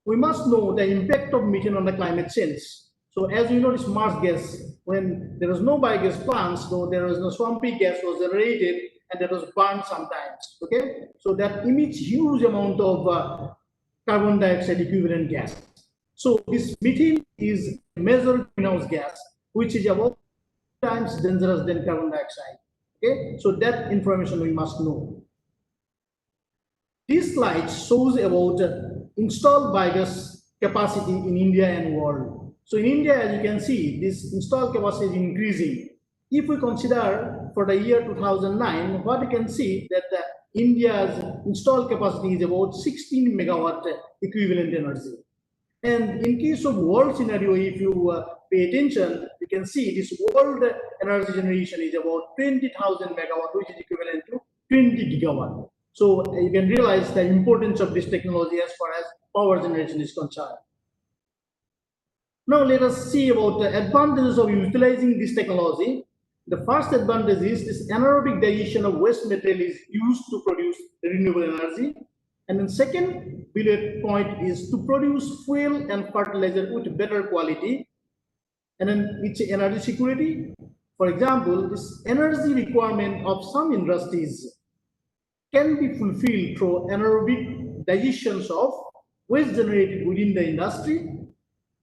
we must know the impact of methane on the climate change. So as you know, this marsh gas, when there was no biogas plants, so there was no swampy gas was generated and that was burned sometimes. Okay, so that emits huge amount of carbon dioxide equivalent gas. So this methane is a major greenhouse gas, which is about times dangerous than carbon dioxide. Okay, so that information we must know. This slide shows about installed biogas capacity in India and world. So in India, as you can see, this installed capacity is increasing. If we consider for the year 2009, what we can see that India's installed capacity is about 16 megawatt equivalent energy. And in case of world scenario, if you pay attention, you can see this world energy generation is about 20,000 megawatt, which is equivalent to 20 gigawatt. So you can realize the importance of this technology as far as power generation is concerned. Now let us see about the advantages of utilizing this technology. The first advantage is this anaerobic digestion of waste material is used to produce renewable energy. And then second bullet point is to produce fuel and fertilizer with better quality. And then it's energy security. For example, this energy requirement of some industries can be fulfilled through anaerobic digestions of waste generated within the industry.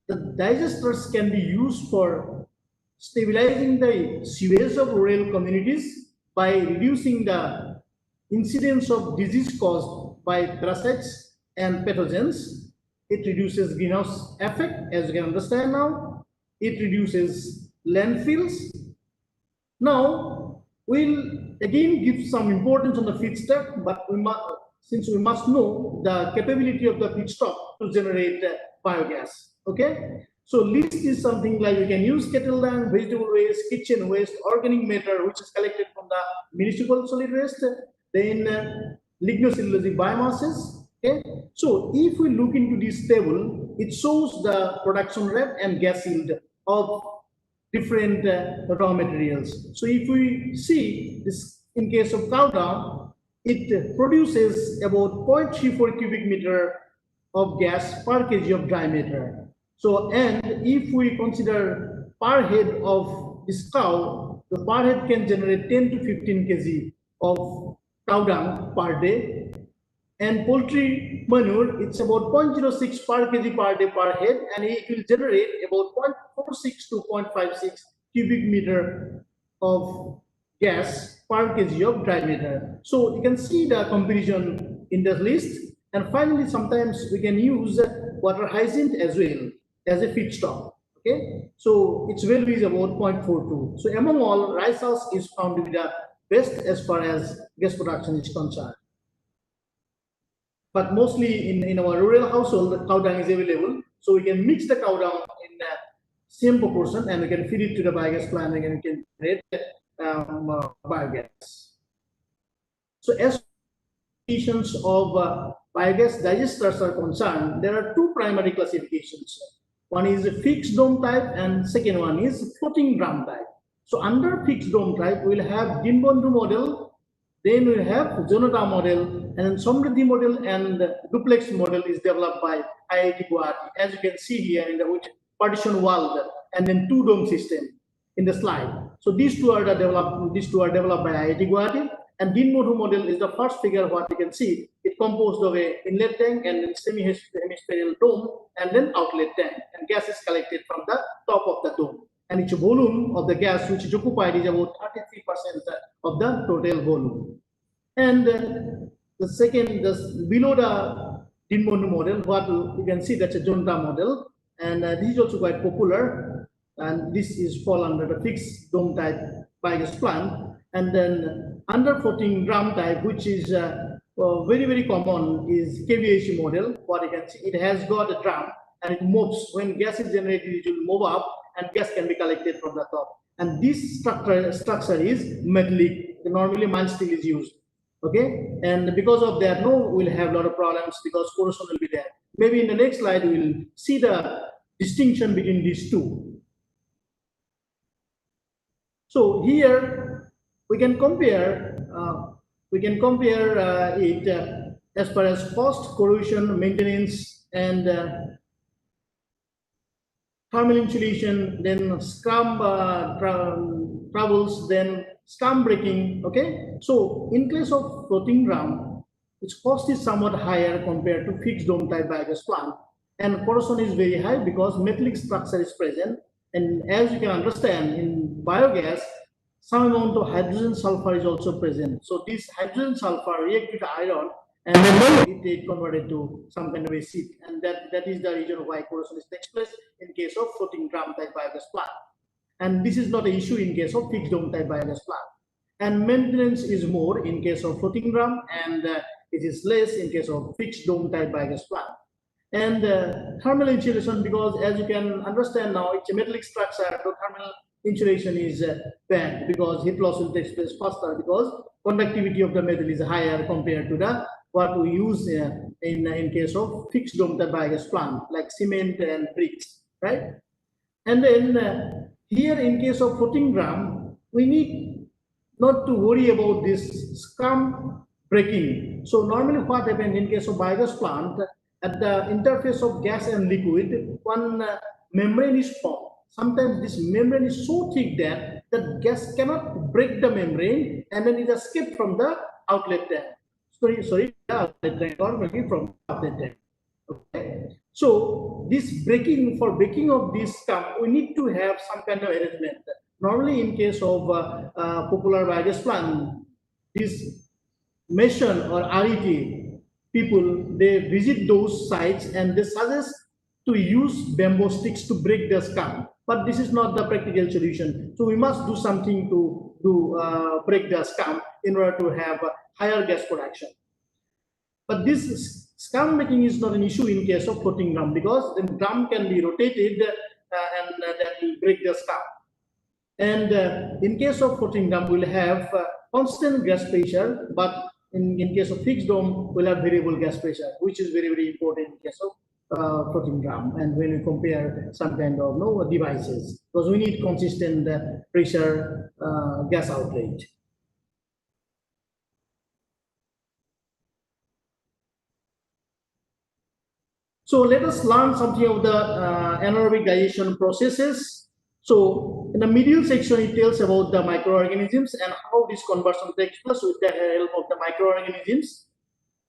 The digesters can be used for stabilizing the sewage of rural communities by reducing the incidence of disease caused by parasites and pathogens. It reduces greenhouse effect, as you can understand now. It reduces landfills. Now, we'll again give some importance on the feedstock, but since we must know the capability of the feedstock to generate biogas. Okay, so list is something like we can use kettle dung, vegetable waste, kitchen waste, organic matter which is collected from the municipal solid waste, then lignocellulosic biomasses. Okay, so if we look into this table, it shows the production rate and gas yield of different raw materials. So if we see this, in case of cow dung, it produces about 0.34 cubic meter of gas per kg of dry matter. So, and if we consider per head of this cow, the per head can generate 10 to 15 kg of cow dung per day. And poultry manure, it's about 0.06 per kg per day per head, and it will generate about 0.46 to 0.56 cubic meter of gas per kg of dry matter. So you can see the comparison in the list. And finally, sometimes we can use water hyacinth as well as a feedstock. Okay, so its value is about 0.42. So among all, rice husk is found to be the best as far as gas production is concerned. But mostly in our rural household, cow dung is available, so we can mix the cow dung in the same proportion, and we can feed it to the biogas plant, and we can generate biogas. So as classifications of biogas digesters are concerned, there are two primary classifications. One is a fixed dome type, and second one is floating drum type. So under fixed dome type, we'll have Dinbandhu model, then we have Jonata model, and then Samriddhi model and duplex model is developed by IIT Guwahati. As you can see here in the which partition wall and then two dome system in the slide. So these two are developed by IIT Guwahati, and Dinbandhu model is the first figure what you can see. It composed of a inlet tank and then semi-hemispherical dome and then outlet tank, and gas is collected from the top of the dome. And its volume of the gas which is occupied is about 33% of the total volume. And the second, below the Dinbandhu model, what you can see, that's a Jonta model, and this is also quite popular, and this is fall under the fixed dome type biogas plant. And then under floating drum type, which is very common, is KVAC model. What you can see, it has got a drum and it moves. When gas is generated, it will move up and gas can be collected from the top. And this structure is metallic. Normally mild steel is used. Okay, and because of that, we'll have a lot of problems because corrosion will be there. Maybe in the next slide we'll see the distinction between these two. So here we can compare it as far as cost, corrosion, maintenance, and thermal insulation, then scrum troubles, then scum breaking. Okay, so in case of floating drum, its cost is somewhat higher compared to fixed dome type biogas plant, and corrosion is very high because metallic structure is present. And as you can understand, in biogas, some amount of hydrogen sulfur is also present. So this hydrogen sulfur react with iron and then it converted to some kind of acid, and that is the reason why corrosion is takes place in case of floating drum type biogas plant. And this is not an issue in case of fixed dome type biogas plant. And maintenance is more in case of floating drum, and it is less in case of fixed dome type biogas plant. And thermal insulation, because as you can understand now, it's a metallic structure, so thermal insulation is bad because heat loss will take place faster because conductivity of the metal is higher compared to the what we use in case of fixed dome type biogas plant like cement and bricks, right? And then here in case of floating drum, we need not to worry about this scum breaking. So normally what happens in case of biogas plant, at the interface of gas and liquid, one membrane is formed. Sometimes this membrane is so thick that the gas cannot break the membrane, and then it escapes from the outlet tank. Sorry, the outlet tank, or maybe from the outlet tank. Okay. So this breaking of this scum, we need to have some kind of arrangement. Normally, in case of popular biogas plant, this mission or RET people, they visit those sites and they suggest to use bamboo sticks to break the scum. But this is not the practical solution. So we must do something to break the scum in order to have higher gas production. But this scum making is not an issue in case of floating drum because the drum can be rotated and that will break the scum. And in case of floating drum, we'll have constant gas pressure, but in case of fixed dome, we'll have variable gas pressure, which is very important in case of floating drum. And when we compare some kind of devices, because we need consistent pressure gas outlet. So let us learn something of the anaerobic digestion processes. So in the middle section, it tells about the microorganisms and how this conversion takes place with the help of the microorganisms.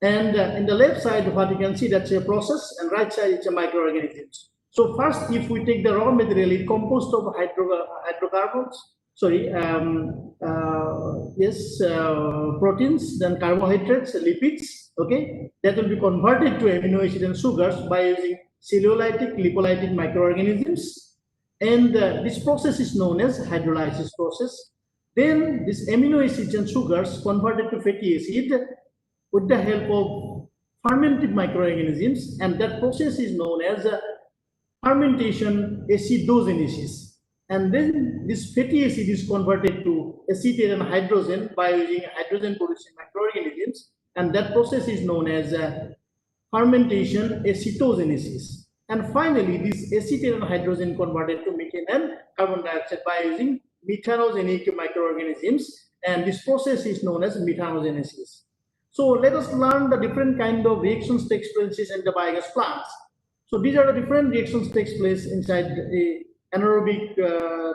And in the left side, what you can see, that's a process, and right side, it's a microorganisms. So first, if we take the raw material, it composed of hydrocarbons, proteins, then carbohydrates, lipids, okay, that will be converted to amino acid and sugars by using cellulolytic, lipolytic microorganisms. And this process is known as hydrolysis process. Then this amino acids and sugars converted to fatty acid with the help of fermented microorganisms, and that process is known as fermentation acidogenesis. And then this fatty acid is converted to acetate and hydrogen by using hydrogen producing microorganisms, and that process is known as fermentation acetogenesis. And finally, this acetate and hydrogen converted to methane and carbon dioxide by using methanogenic microorganisms, and this process is known as methanogenesis. So let us learn the different kind of reactions takes place in the biogas plants. So these are the different reactions takes place inside a anaerobic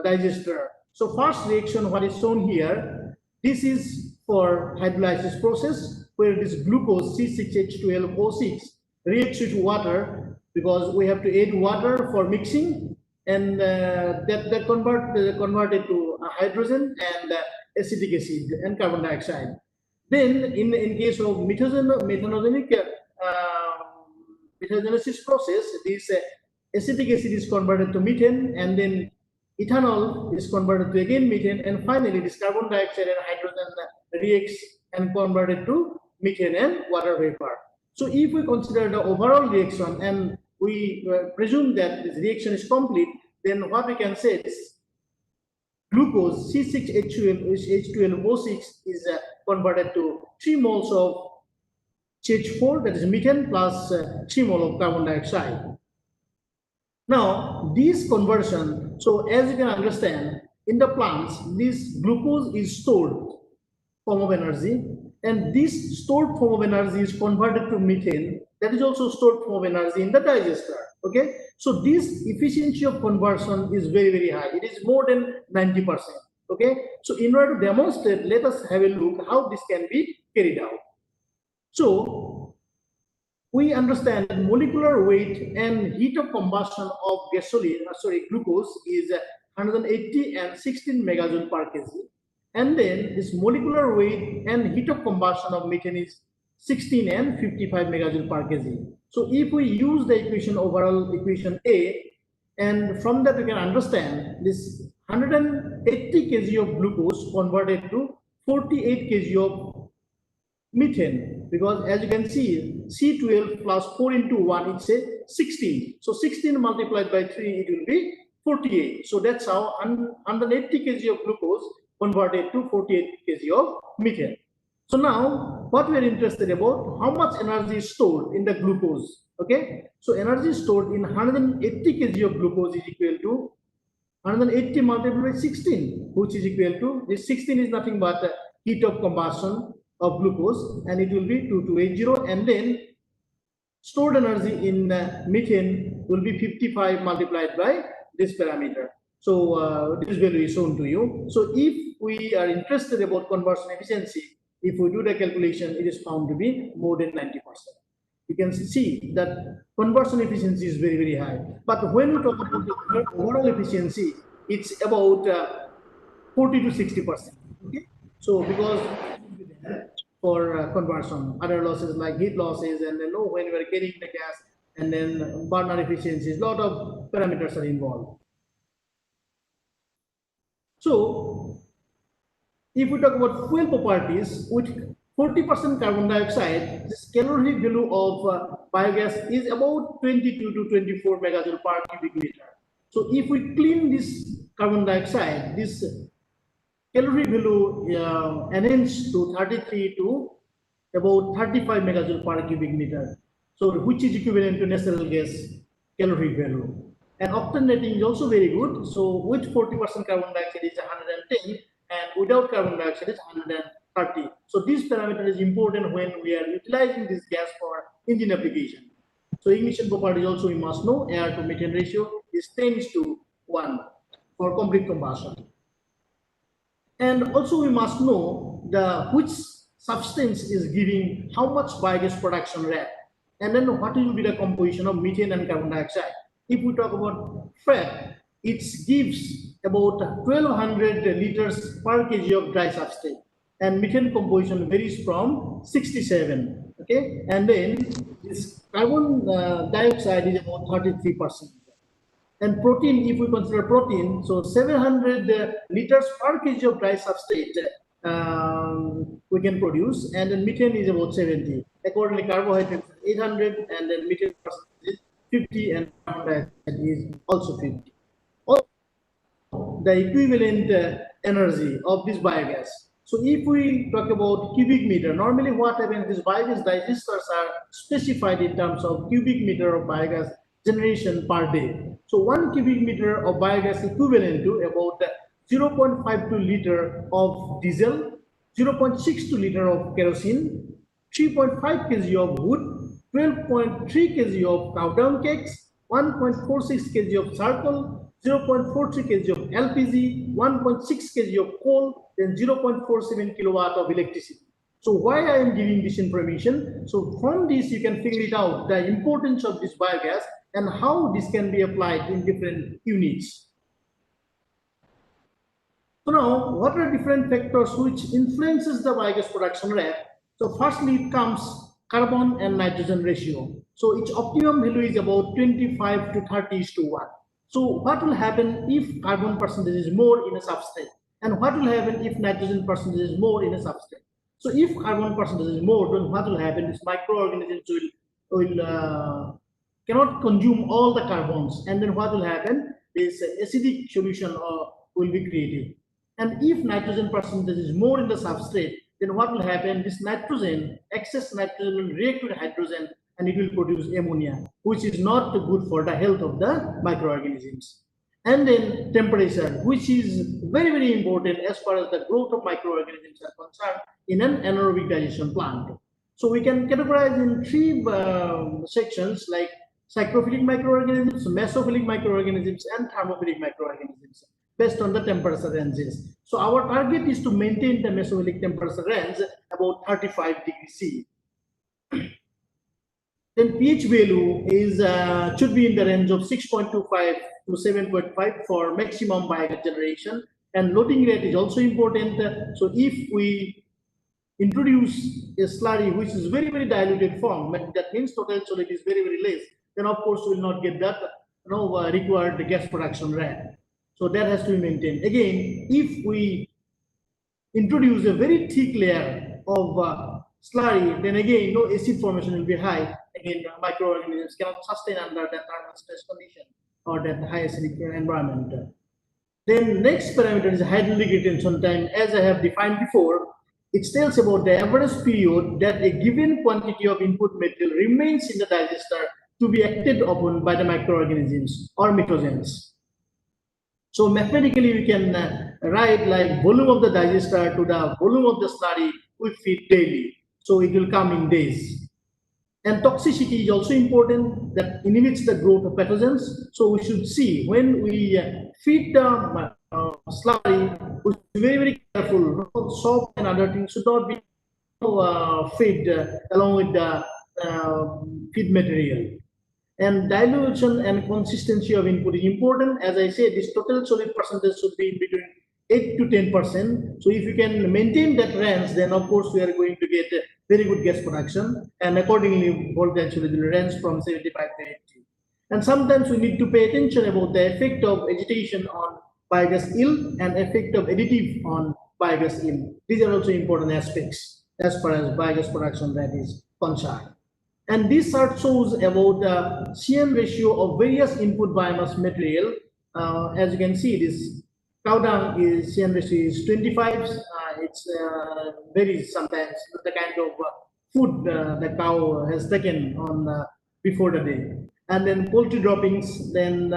digester. So first reaction, what is shown here, this is for hydrolysis process, where this glucose C6H12O6 reacts with water, because we have to add water for mixing, and that converted to hydrogen and acetic acid and carbon dioxide. Then in case of methanogenesis process, this acetic acid is converted to methane, and then ethanol is converted to again methane, and finally this carbon dioxide and hydrogen reacts and converted to methane and water vapor. So if we consider the overall reaction and we presume that this reaction is complete, then what we can say is glucose C6H12O6 is converted to 3 moles of CH4, that is methane, plus 3 moles of carbon dioxide. Now, this conversion, so as you can understand, in the plants, this glucose is stored form of energy, and this stored form of energy is converted to methane, that is also stored form of energy in the digester. Okay, so this efficiency of conversion is very, very high. It is more than 90%. Okay, so in order to demonstrate, let us have a look how this can be carried out. So we understand molecular weight and heat of combustion of glucose is 180 and 16 megajoule per kg, and then this molecular weight and heat of combustion of methane is 16 and 55 megajoule per kg. So if we use the equation, overall equation A, and from that we can understand this 180 kg of glucose converted to 48 kg of methane, because as you can see, C12 plus 4 into 1, it's a 16. So 16 multiplied by 3, it will be 48. So that's how 180 kg of glucose converted to 48 kg of methane. So now, what we are interested about, how much energy is stored in the glucose. Okay, so energy stored in 180 kg of glucose is equal to 180 multiplied by 16, which is equal to, this 16 is nothing but the heat of combustion of glucose, and it will be 2280, and then stored energy in methane will be 55 multiplied by this parameter. So this value is shown to you. So if we are interested about conversion efficiency, if we do the calculation, it is found to be more than 90%. You can see that conversion efficiency is very, very high. But when we talk about the overall efficiency, it's about 40 to 60%. Okay? So because for conversion, other losses like heat losses, and then when we are carrying the gas, and then burner efficiencies, a lot of parameters are involved. So if we talk about fuel properties, with 40% carbon dioxide, this calorific value of biogas is about 22 to 24 megajoule per cubic meter. So if we clean this carbon dioxide, this calorific value enhanced to 33 to about 35 megajoule per cubic meter. So which is equivalent to natural gas calorific value. And octane rating is also very good. So with 40% carbon dioxide is 110, and without carbon dioxide is 130. So this parameter is important when we are utilizing this gas for engine application. So ignition properties also we must know. Air to methane ratio is 10:1 for complete combustion. And also we must know the which substance is giving how much biogas production rate, and then what will be the composition of methane and carbon dioxide. If we talk about fat, it gives about 1200 liters per kg of dry substrate, and methane composition varies from 67. Okay, and then this carbon dioxide is about 33%. And protein, if we consider protein, so 700 liters per kg of dry substrate we can produce, and then methane is about 70. Accordingly, carbohydrates 800, and then methane is 50, and carbon dioxide is also 50. Also, the equivalent energy of this biogas. So if we talk about cubic meter, normally what happens is biogas digesters are specified in terms of cubic meter of biogas generation per day. So 1 cubic meter of biogas equivalent to about 0.52 liter of diesel, 0.62 liter of kerosene, 3.5 kg of wood, 12.3 kg of cow dung cakes, 1.46 kg of charcoal, 0.43 kg of LPG, 1.6 kg of coal, then 0.47 kilowatt of electricity. So why I am giving this information? So from this you can figure it out, the importance of this biogas and how this can be applied in different units. So now, what are different factors which influences the biogas production rate? So firstly, it comes carbon and nitrogen ratio. So its optimum value is about 25 to 30:1. So what will happen if carbon percentage is more in a substrate? And what will happen if nitrogen percentage is more in a substrate? So if carbon percentage is more, then what will happen is microorganisms will cannot consume all the carbons, and then what will happen is acidic solution will be created. And if nitrogen percentage is more in the substrate, then what will happen? This nitrogen, excess nitrogen will react with hydrogen and it will produce ammonia, which is not good for the health of the microorganisms. And then temperature, which is very, very important as far as the growth of microorganisms are concerned in an anaerobic digestion plant. So we can categorize in 3 sections like psychrophilic microorganisms, mesophilic microorganisms, and thermophilic microorganisms based on the temperature ranges. So our target is to maintain the mesophilic temperature range about 35 degrees C. Then pH value is should be in the range of 6.25 to 7.5 for maximum biogas generation, and loading rate is also important. So if we introduce a slurry which is very, very diluted form, that means total solid is very, very less, then of course we will not get that required gas production rate. So that has to be maintained. Again, if we introduce a very thick layer of slurry, then again no acid formation will be high. Again, microorganisms cannot sustain under that thermal stress condition or that high acidic environment. Then next parameter is hydraulic retention time. As I have defined before, it tells about the average period that a given quantity of input material remains in the digester to be acted upon by the microorganisms or mitogens. So mathematically we can write like volume of the digester to the volume of the slurry we feed daily. So it will come in days. And toxicity is also important, that inhibits the growth of pathogens. So we should see when we feed the slurry, we should be very, very careful. Soap and other things should not be fed along with the feed material. And dilution and consistency of input is important. As I said, this total solid percentage should be between 8 to 10%. So if you can maintain that range, then of course we are going to get very good gas production, and accordingly voltage will range from 75 to 80. And sometimes we need to pay attention about the effect of agitation on biogas yield and effect of additive on biogas yield. These are also important aspects as far as biogas production rate is concerned. And this chart shows about the CN ratio of various input biomass material. As you can see, this cow dung is CN ratio is 25. It's varies sometimes the kind of food the cow has taken on before the day. And then poultry droppings, then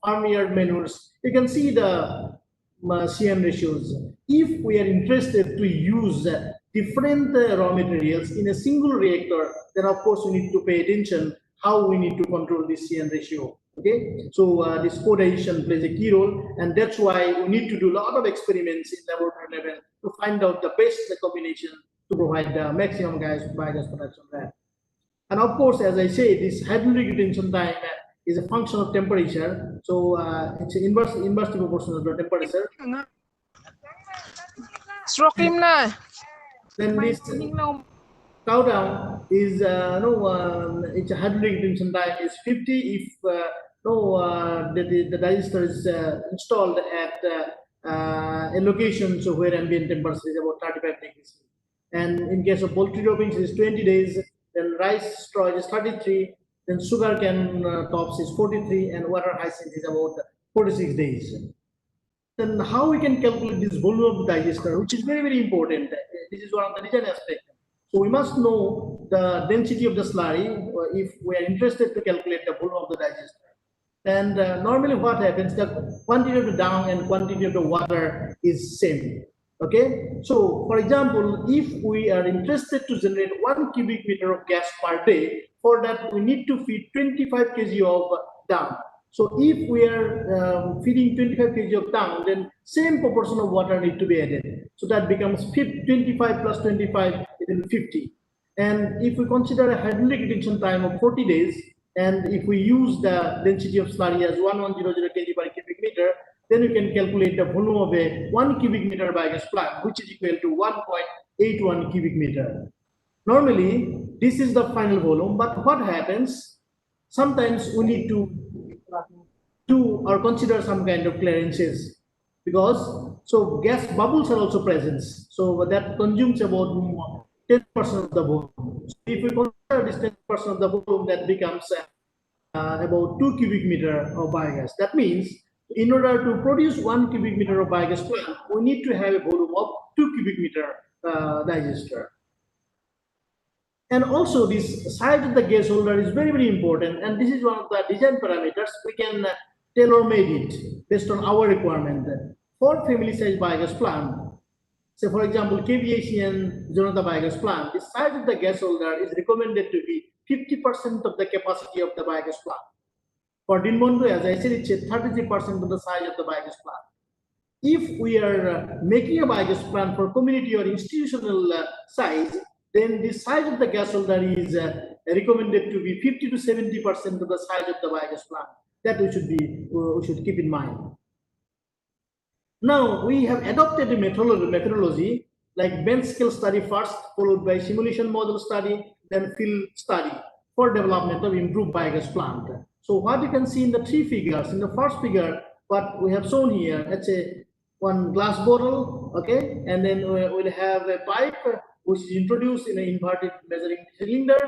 farmyard manures. You can see the CN ratios. If we are interested to use different raw materials in a single reactor, then of course we need to pay attention how we need to control this CN ratio. Okay, so this co-digestion plays a key role, and that's why we need to do a lot of experiments in laboratory level to find out the best combination to provide the maximum biogas production there. And of course, as I say, this hydraulic retention time is a function of temperature. So it's inversely proportional to temperature. Then this countdown is it's a hydraulic retention time is 50 if the digester is installed at a location so where ambient temperature is about 35 degrees. And in case of poultry droppings, it is 20 days. Then rice straw is 33. Then sugar cane tops is 43, and water hyacinth is about 46 days. Then how we can calculate this volume of the digester, which is very, very important. This is one of the design aspects. So we must know the density of the slurry if we are interested to calculate the volume of the digester. And normally what happens, the quantity of the down and quantity of the water is same. Okay, so for example, if we are interested to generate 1 cubic meter of gas per day, for that we need to feed 25 kg of down. So if we are feeding 25 kg of down, then same proportion of water need to be added. So that becomes 25 plus 25 is 50. And if we consider a hydraulic retention time of 40 days, and if we use the density of slurry as 1100 kg per cubic meter, then you can calculate the volume of a 1 cubic meter biogas plant, which is equal to 1.81 cubic meter. Normally, this is the final volume, but what happens? Sometimes we need to do or consider some kind of clearances, because so gas bubbles are also present. So that consumes about 10% of the volume. So if we consider this 10% of the volume, that becomes about 2 cubic meter of biogas. That means in order to produce 1 cubic meter of biogas plant, we need to have a volume of 2 cubic meter digester. And also this size of the gas holder is very, very important. And this is one of the design parameters. We can tailor-made it based on our requirement. For family size biogas plant, say for example, KVACN Jonatha biogas plant, the size of the gas holder is recommended to be 50% of the capacity of the biogas plant. For Dinmondo, as I said, it's 33% of the size of the biogas plant. If we are making a biogas plant for community or institutional size, then the size of the gas holder is recommended to be 50 to 70% of the size of the biogas plant. That we should keep in mind. Now we have adopted a methodology like bench scale study first, followed by simulation model study, then field study for development of improved biogas plant. So what you can see in the 3 figures, in the first figure, what we have shown here, let's say one glass bottle, okay, and then we'll have a pipe which is introduced in an inverted measuring cylinder,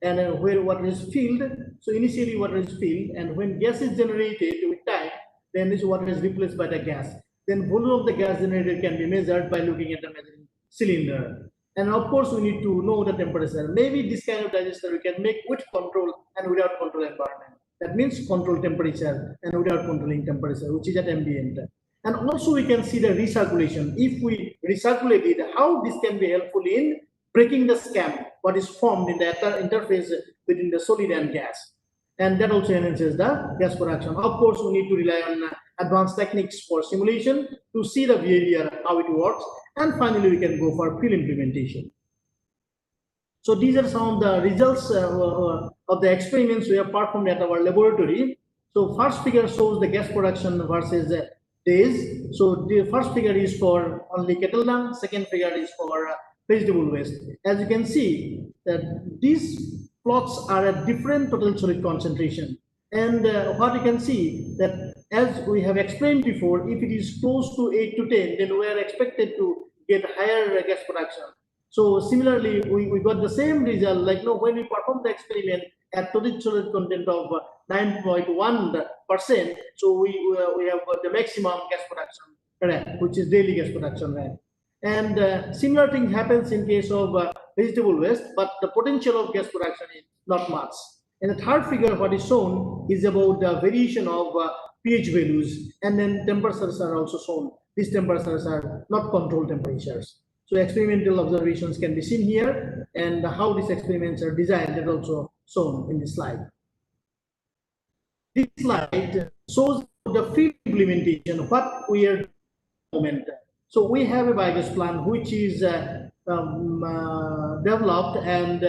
and where water is filled. So initially water is filled, and when gas is generated with time, then this water is replaced by the gas. Then volume of the gas generated can be measured by looking at the measuring cylinder. And of course, we need to know the temperature. Maybe this kind of digester we can make with control and without control environment. That means control temperature and without controlling temperature, which is at ambient. And also we can see the recirculation. If we recirculate it, how this can be helpful in breaking the scam, what is formed in the interface between the solid and gas. And that also enhances the gas production. Of course, we need to rely on advanced techniques for simulation to see the behavior, how it works. And finally, we can go for field implementation. So these are some of the results of the experiments we have performed at our laboratory. So first figure shows the gas production versus days. So the first figure is for only kettle dung, second figure is for vegetable waste. As you can see, that these plots are at different total solid concentration. And what you can see that as we have explained before, if it is close to 8 to 10, then we are expected to get higher gas production. So similarly, we got the same result, like when we performed the experiment at total solid content of 9.1%, so we have got the maximum gas production rate, which is daily gas production rate. And similar thing happens in case of vegetable waste, but the potential of gas production is not much. And the third figure, what is shown is about the variation of pH values, and then temperatures are also shown. These temperatures are not controlled temperatures. So experimental observations can be seen here, and how these experiments are designed is also shown in this slide. This slide shows the field implementation, what we are doing at the moment. So we have a biogas plant which is developed and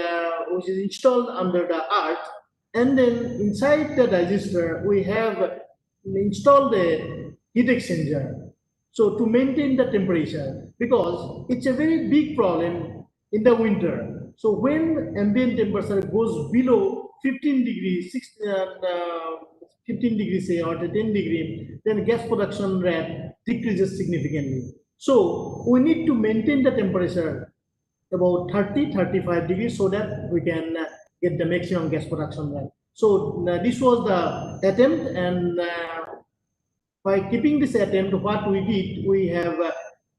which is installed under the earth, and then inside the digester we have installed a heat exchanger. So to maintain the temperature, because it's a very big problem in the winter. So when ambient temperature goes below 15 degrees, 15 degrees say, or 10 degrees, then gas production rate decreases significantly. So we need to maintain the temperature about 30-35 degrees so that we can get the maximum gas production rate. So this was the attempt, and by keeping this attempt, what we did, we have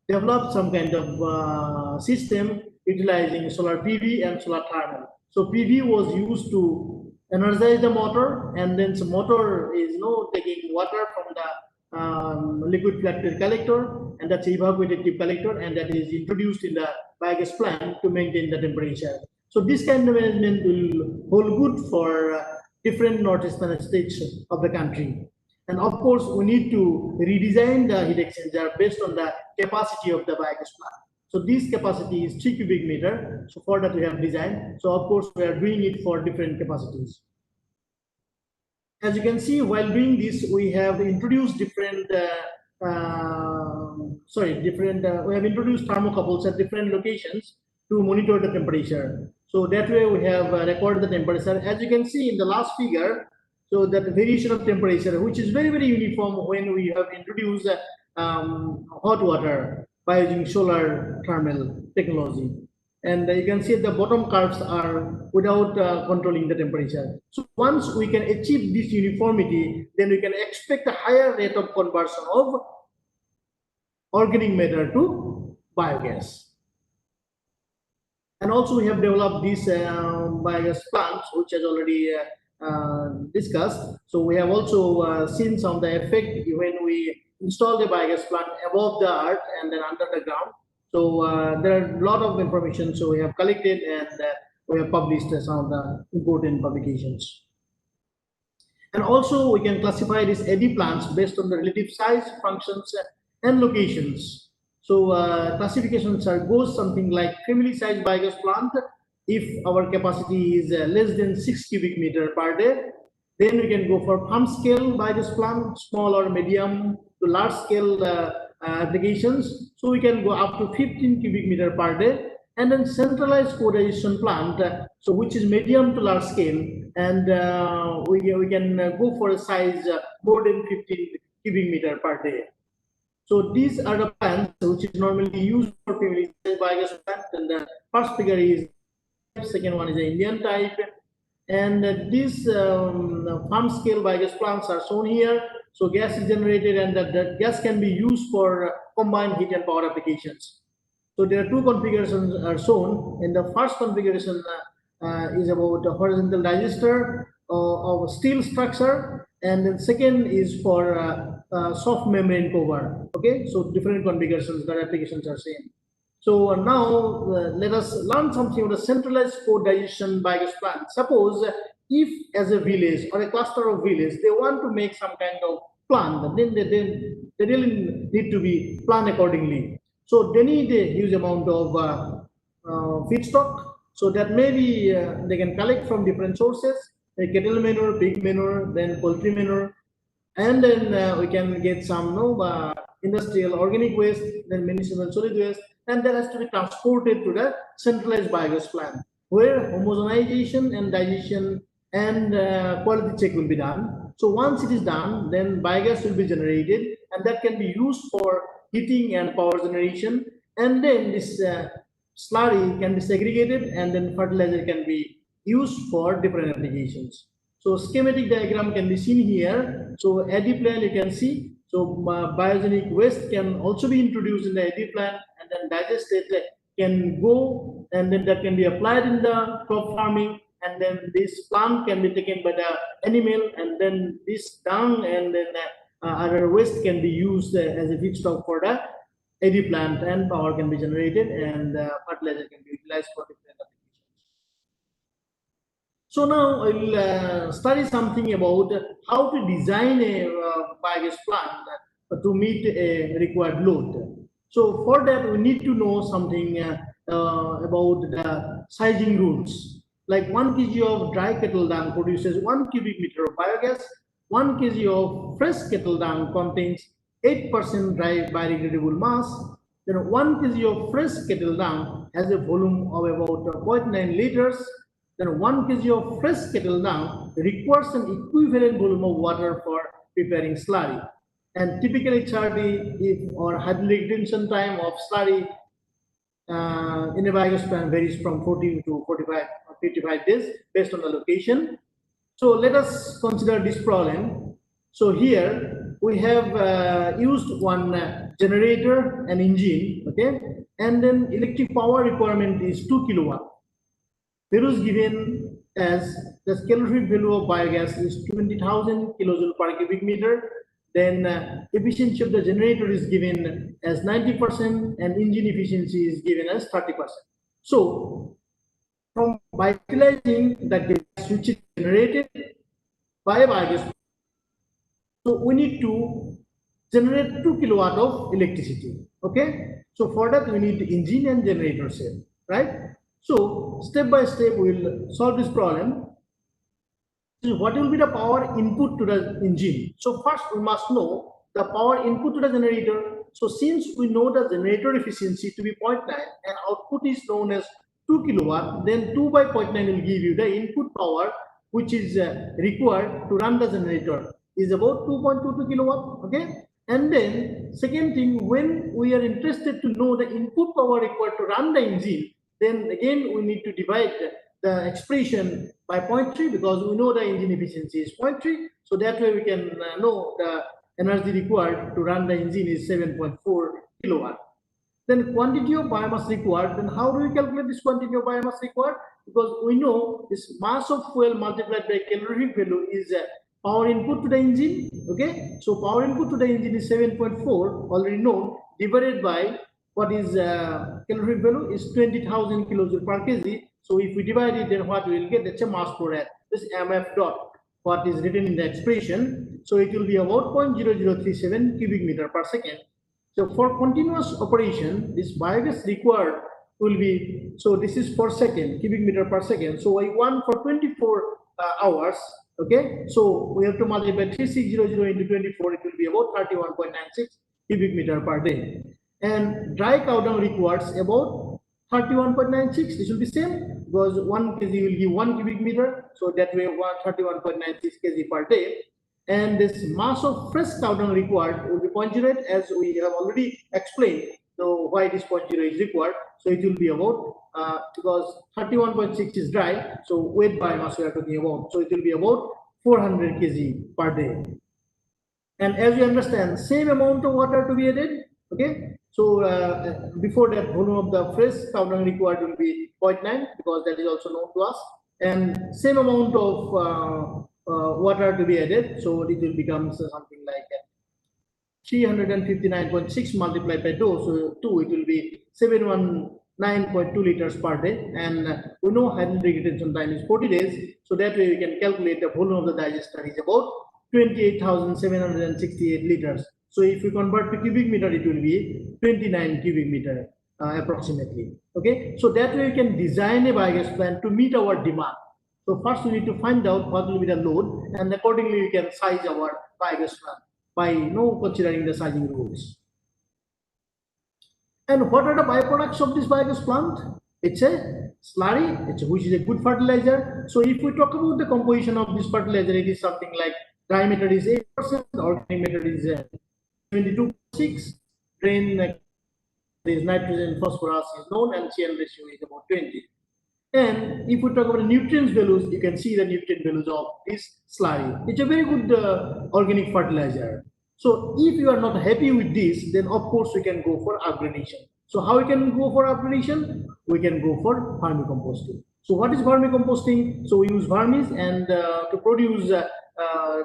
developed some kind of system utilizing solar PV and solar thermal. So PV was used to energize the motor, and then the motor is taking water from the liquid fluid collector, and that's evaporated tube collector, and that is introduced in the biogas plant to maintain the temperature. So this kind of management will hold good for different northeastern states of the country. And of course, we need to redesign the heat exchanger based on the capacity of the biogas plant. So this capacity is 3 cubic meter. So for that we have designed. So of course, we are doing it for different capacities. As you can see, while doing this, we have introduced different we have introduced thermocouples at different locations to monitor the temperature. So that way we have recorded the temperature. As you can see in the last figure, so that variation of temperature, which is very, very uniform when we have introduced hot water by using solar thermal technology. And you can see the bottom curves are without controlling the temperature. So once we can achieve this uniformity, then we can expect a higher rate of conversion of organic matter to biogas. And also we have developed these biogas plants, which has already discussed. So we have also seen some of the effect when we install the biogas plant above the earth and then under the ground. So there are a lot of information. So we have collected and we have published some of the important publications. And also we can classify these AD plants based on the relative size, functions, and locations. So classifications goes something like family size biogas plant. If our capacity is less than 6 cubic meter per day, then we can go for farm scale biogas plant, small or medium to large scale applications. So we can go up to 15 cubic meter per day, and then centralized co-digestion plant, so which is medium to large scale, and we can go for a size more than 15 cubic meter per day. So these are the plants which is normally used for family size biogas plant, and the first figure is, second one is the Indian type, and these farm scale biogas plants are shown here. So gas is generated, and that gas can be used for combined heat and power applications. So there are two configurations are shown. In the first configuration is about a horizontal digester of steel structure, and then second is for soft membrane cover. Okay, so different configurations, the applications are same. So now let us learn something about a centralized co-digestion biogas plant. Suppose if as a village or a cluster of village, they want to make some kind of plant, then they really need to be planned accordingly. So they need a huge amount of feedstock. So that maybe they can collect from different sources, like cattle manure, pig manure, then poultry manure, and then we can get some industrial organic waste, then municipal solid waste, and that has to be transported to the centralized biogas plant, where homogenization and digestion and quality check will be done. So once it is done, then biogas will be generated, and that can be used for heating and power generation. And then this slurry can be segregated, and then fertilizer can be used for different applications. So schematic diagram can be seen here. So AD plant you can see. So biogenic waste can also be introduced in the AD plant, and then digested can go, and then that can be applied in the crop farming, and then this plant can be taken by the animal, and then this dung and then other waste can be used as a feedstock for the AD plant, and power can be generated, and fertilizer can be utilized for different applications. So now I will study something about how to design a biogas plant to meet a required load. So for that we need to know something about the sizing rules. Like 1 kg of dry kettle dung produces 1 cubic meter of biogas. 1 kg of fresh kettle dung contains 8% dry biodegradable mass. Then 1 kg of fresh kettle dung has a volume of about 0.9 liters. Then 1 kg of fresh kettle dung requires an equivalent volume of water for preparing slurry. And typical HRD or hydrolytic retention time of slurry in a biogas plant varies from 14 to 45 or 55 days based on the location. So let us consider this problem. So here we have used one generator and engine, okay, and then electric power requirement is 2 kilowatt. Value is given as the calorific value of biogas is 20,000 kilojoule per cubic meter. Then efficiency of the generator is given as 90% and engine efficiency is given as 30%. So from by utilizing the gas which is generated by a biogas, so we need to generate 2 kilowatt of electricity. Okay, so for that we need the engine and generator set, right? So step by step we will solve this problem. So what will be the power input to the engine? So first we must know the power input to the generator. So since we know the generator efficiency to be 0.9 and output is known as 2 kilowatt, then 2 by 0.9 will give you the input power which is required to run the generator is about 2.22 kilowatt. Okay, and then second thing, when we are interested to know the input power required to run the engine, then again we need to divide the expression by 0.3 because we know the engine efficiency is 0.3. So that way we can know the energy required to run the engine is 7.4 kilowatt. Then quantity of biomass required, then how do we calculate this quantity of biomass required? Because we know this mass of fuel multiplied by calorific value is power input to the engine. Okay, so power input to the engine is 7.4 already known, divided by what is calorific value is 20,000 kilojoule per kg. So if we divide it, then what we will get? That's a mass flow rate. This MF dot, what is written in the expression. So it will be about 0.0037 cubic meter per second. So for continuous operation, this biogas required will be, so this is per second, cubic meter per second. So I want for 24 hours. Okay, so we have to multiply 3600 into 24. It will be about 31.96 cubic meter per day. And dry cow dung requires about 31.96. This will be same because 1 kg will give 1 cubic meter. So that way 31.96 kg per day. And this mass of fresh cow dung required will be 0.08 as we have already explained. So why this 0.0 is required. So it will be about because 31.6 is dry. So wet biomass we are talking about. So it will be about 400 kg per day. And as you understand, same amount of water to be added. Okay. So before that, volume of the fresh cow dung required will be 0.9 because that is also known to us. And same amount of water to be added. So it will become something like 359.6 multiplied by 2. So 2, it will be 719.2 liters per day. And we know hydrolytic retention time is 40 days. So that way we can calculate the volume of the digester is about 28,768 liters. So if we convert to cubic meter, it will be 29 cubic meter approximately. Okay, so that way we can design a biogas plant to meet our demand. So first we need to find out what will be the load, and accordingly we can size our biogas plant by considering the sizing rules. And what are the byproducts of this biogas plant? It's a slurry, which is a good fertilizer. So if we talk about the composition of this fertilizer, it is something like dry matter is 8%, organic matter is 72.6, drain is nitrogen, phosphorus is known, and CN ratio is about 20. And if we talk about the nutrients values, you can see the nutrient values of this slurry. It's a very good organic fertilizer. So if you are not happy with this, then of course we can go for upgradation. So how we can go for upgradation? We can go for vermicomposting. So what is vermicomposting? So we use vermis, and to produce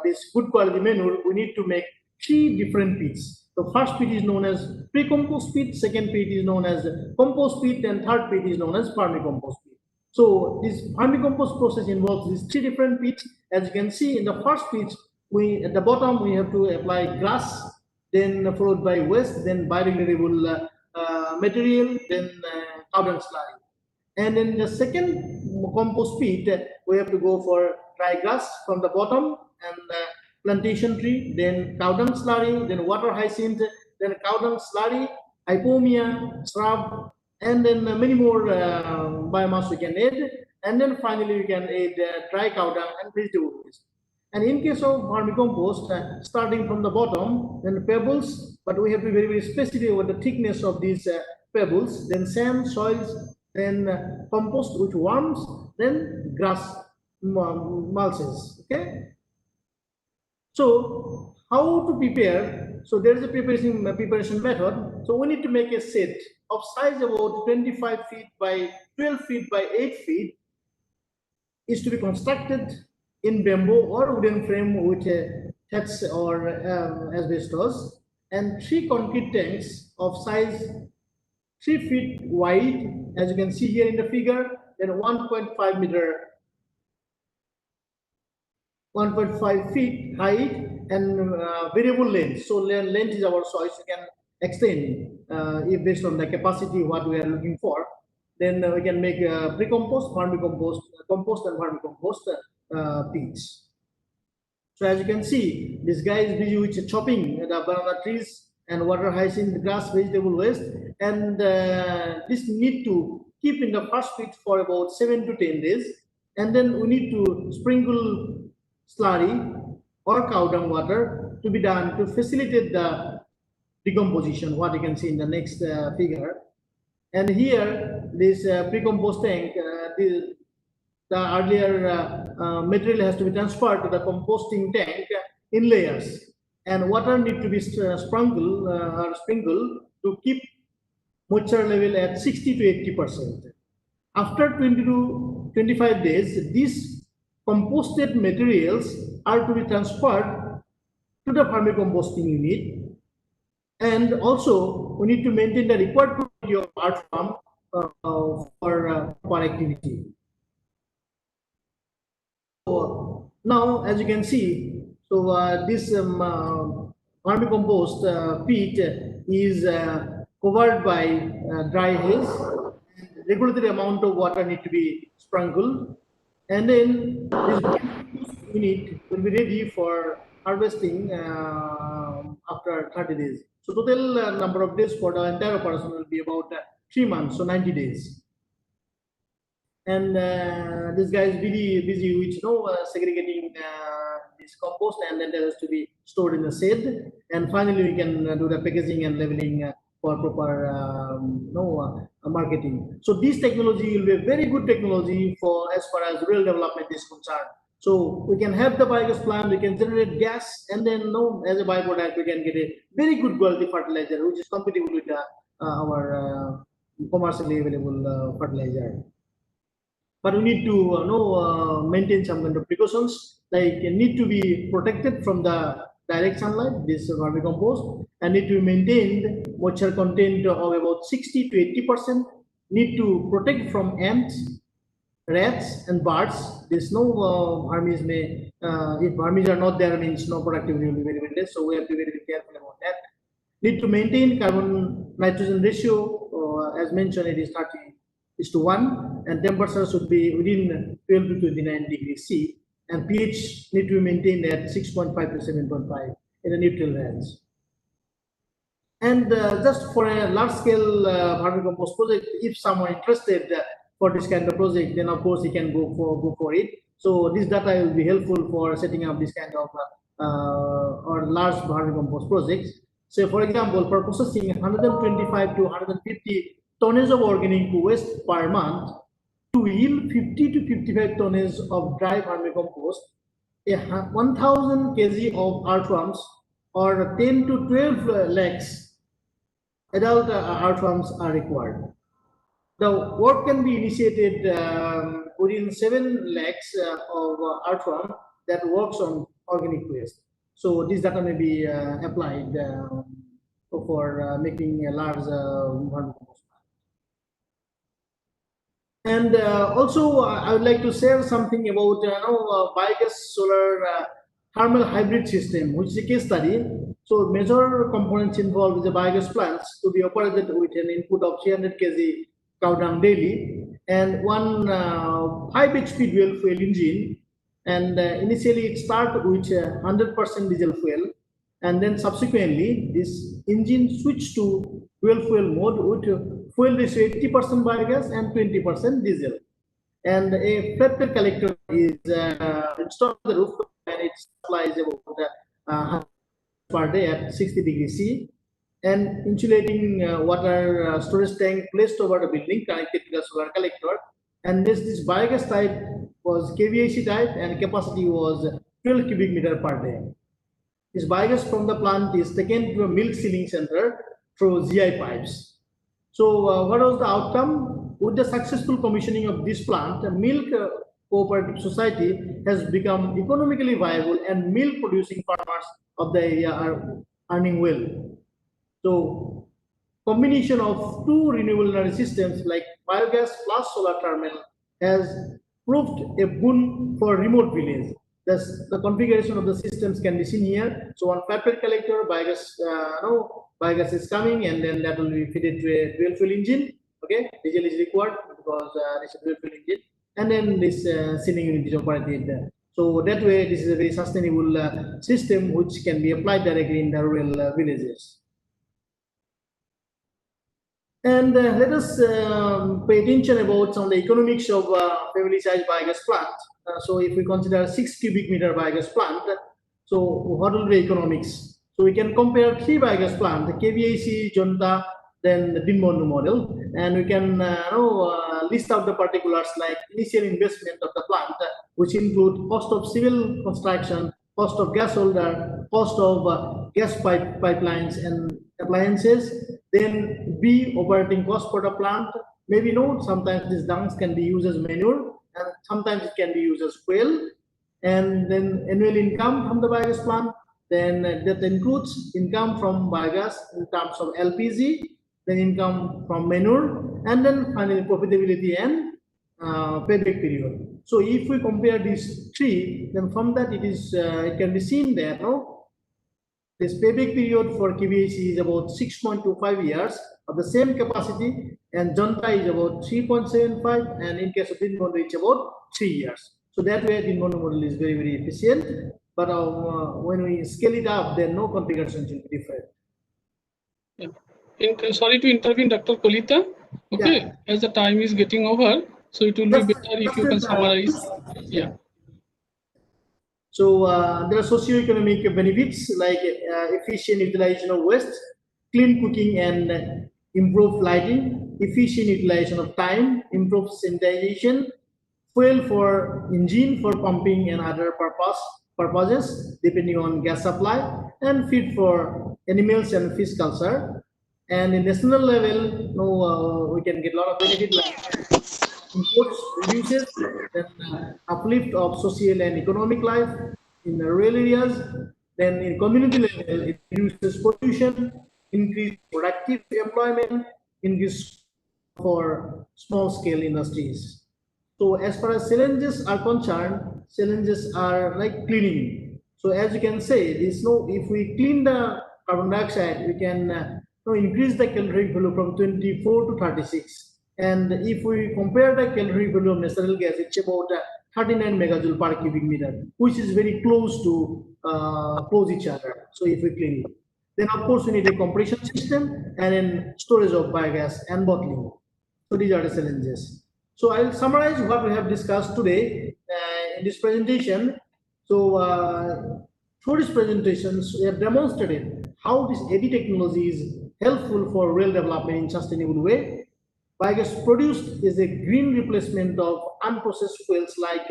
this good quality manure, we need to make 3 different pits. The first pit is known as pre-compost pit, second pit is known as compost pit, and third pit is known as vermicompost pit. So this vermicompost process involves these 3 different pits. As you can see in the first pit, at the bottom we have to apply grass, then followed by waste, then biodegradable material, then cow dung slurry. And in the second compost pit, we have to go for dry grass from the bottom and plantation tree, then cow dung slurry, then water hyacinth, then cow dung slurry, hypomia, shrub, and then many more biomass we can add. And then finally we can add dry cow dung and vegetable waste. And in case of vermicompost, starting from the bottom, then pebbles, but we have to be very, very specific about the thickness of these pebbles, then sand, soils, then compost with worms, then grass mulches. Okay. So how to prepare? So there is a preparation method. So we need to make a set of size about 25 feet by 12 feet by 8 feet, is to be constructed in bamboo or wooden frame with thatch or asbestos, and 3 concrete tanks of size 3 feet wide, as you can see here in the figure, then 1.5 meter, 1.5 feet height, and variable length. So length is our choice. You can extend if based on the capacity what we are looking for. Then we can make pre-compost, vermicompost, compost, and vermicompost pits. So as you can see, this guy is busy with chopping the banana trees and water hyacinth, grass, vegetable waste, and this need to keep in the first pit for about 7 to 10 days, and then we need to sprinkle slurry or cow dung water to be done to facilitate the decomposition, what you can see in the next figure. And here, this pre-compost tank, the earlier material has to be transferred to the composting tank in layers, and water need to be sprinkled to keep moisture level at 60 to 80%. After 20 to 25 days, these composted materials are to be transferred to the vermicomposting unit, and also we need to maintain the required quality of earth farm for activity. So now, as you can see, so this vermicompost pit is covered by dry haze. Regulatory amount of water need to be sprinkled, and then this unit will be ready for harvesting after 30 days. So total number of days for the entire operation will be about 3 months, so 90 days. And this guy is really busy with segregating this compost, and then there has to be stored in the shed. And finally, we can do the packaging and labeling for proper marketing. So this technology will be a very good technology for as far as rural development is concerned. So we can have the biogas plant, we can generate gas, and then as a byproduct, we can get a very good quality fertilizer, which is compatible with our commercially available fertilizer. But we need to maintain some kind of precautions, like need to be protected from the direct sunlight, this vermicompost, and need to maintain moisture content of about 60 to 80%. Need to protect from ants, rats, and birds. There's no vermis may, if vermis are not there, means no productivity will be very, very less. So we have to be very careful about that. Need to maintain carbon nitrogen ratio, as mentioned, it is 30:1, and temperature should be within 12 to 29 degrees C, and pH need to be maintained at 6.5 to 7.5 in a neutral range. And just for a large-scale vermicompost project, if someone interested for this kind of project, then of course he can go for it. So this data will be helpful for setting up this kind of or large vermicompost projects. So for example, for processing 125 to 150 tonnage of organic waste per month to yield 50 to 55 tonnage of dry vermicompost, 1,000 kg of earthworms or 10 to 12 lakhs adult earthworms are required. The work can be initiated within 7 lakhs of earthworm that works on organic waste. So this data may be applied for making a large vermicompost. And also, I would like to share something about biogas solar thermal hybrid system, which is a case study. So major components involved with the biogas plants to be operated with an input of 300 kg cow dung daily and one 5 HP dual fuel engine. And initially it started with 100% diesel fuel, and then subsequently this engine switched to dual fuel mode with fuel ratio 80% biogas and 20% diesel. And a flatbed collector is installed on the roof, and it supplies about per day at 60 degrees C, and insulating water storage tank placed over the building connected to the solar collector. And this biogas type was KVAC type, and capacity was 12 cubic meter per day. This biogas from the plant is taken to a milk sealing center through GI pipes. So what was the outcome? With the successful commissioning of this plant, the milk cooperative society has become economically viable, and milk producing farmers of the area are earning well. So combination of two renewable energy systems like biogas plus solar thermal has proved a boon for remote village. Thus, the configuration of the systems can be seen here. So one flatbed collector, biogas is coming, and then that will be fitted to a dual fuel engine. Okay, diesel is required because it's a dual fuel engine, and then this sealing unit is operated. So that way, this is a very sustainable system which can be applied directly in the rural villages. And let us pay attention about some of the economics of family-sized biogas plant. So if we consider 6 cubic meter biogas plant, so what will be economics? So we can compare 3 biogas plant, the KVAC, Junta, then the Dinmondu model, and we can list out the particulars like initial investment of the plant, which include cost of civil construction, cost of gas holder, cost of gas pipelines and appliances. Then B, operating cost for the plant. Maybe no, sometimes these dungs can be used as manure, and sometimes it can be used as fuel. And then annual income from the biogas plant. Then that includes income from biogas in terms of LPG, then income from manure, and then finally profitability and payback period. So if we compare these three, then from that it can be seen that this payback period for KVAC is about 6.25 years of the same capacity, and Junta is about 3.75, and in case of Dinmondu, it's about 3 years. So that way, Dinmondu model is very, very efficient. But when we scale it up, then no configuration will be different. Yeah. Sorry to intervene, Dr. Kalita. Okay, yeah. As the time is getting over, so it will be better if you can summarize. Yeah. So there are socioeconomic benefits like efficient utilization of waste, clean cooking and improved lighting, efficient utilization of time, improved sanitization, fuel for engine for pumping and other purposes depending on gas supply, and feed for animals and fish culture. And in national level, we can get a lot of benefit like imports reduces, then uplift of social and economic life in the rural areas. Then in community level, it reduces pollution, increase productive employment, increase for small scale industries. So as far as challenges are concerned, challenges are like cleaning. So as you can say, if we clean the carbon dioxide, we can increase the calorific value from 24 to 36. And if we compare the calorific value of natural gas, it's about 39 megajoule per cubic meter, which is very close to each other. So if we clean it, then of course we need a compression system and then storage of biogas and bottling. So these are the challenges. So I'll summarize what we have discussed today in this presentation. So through these presentations, we have demonstrated how this AD technology is helpful for rural development in sustainable way. Biogas produced is a green replacement of unprocessed fuels like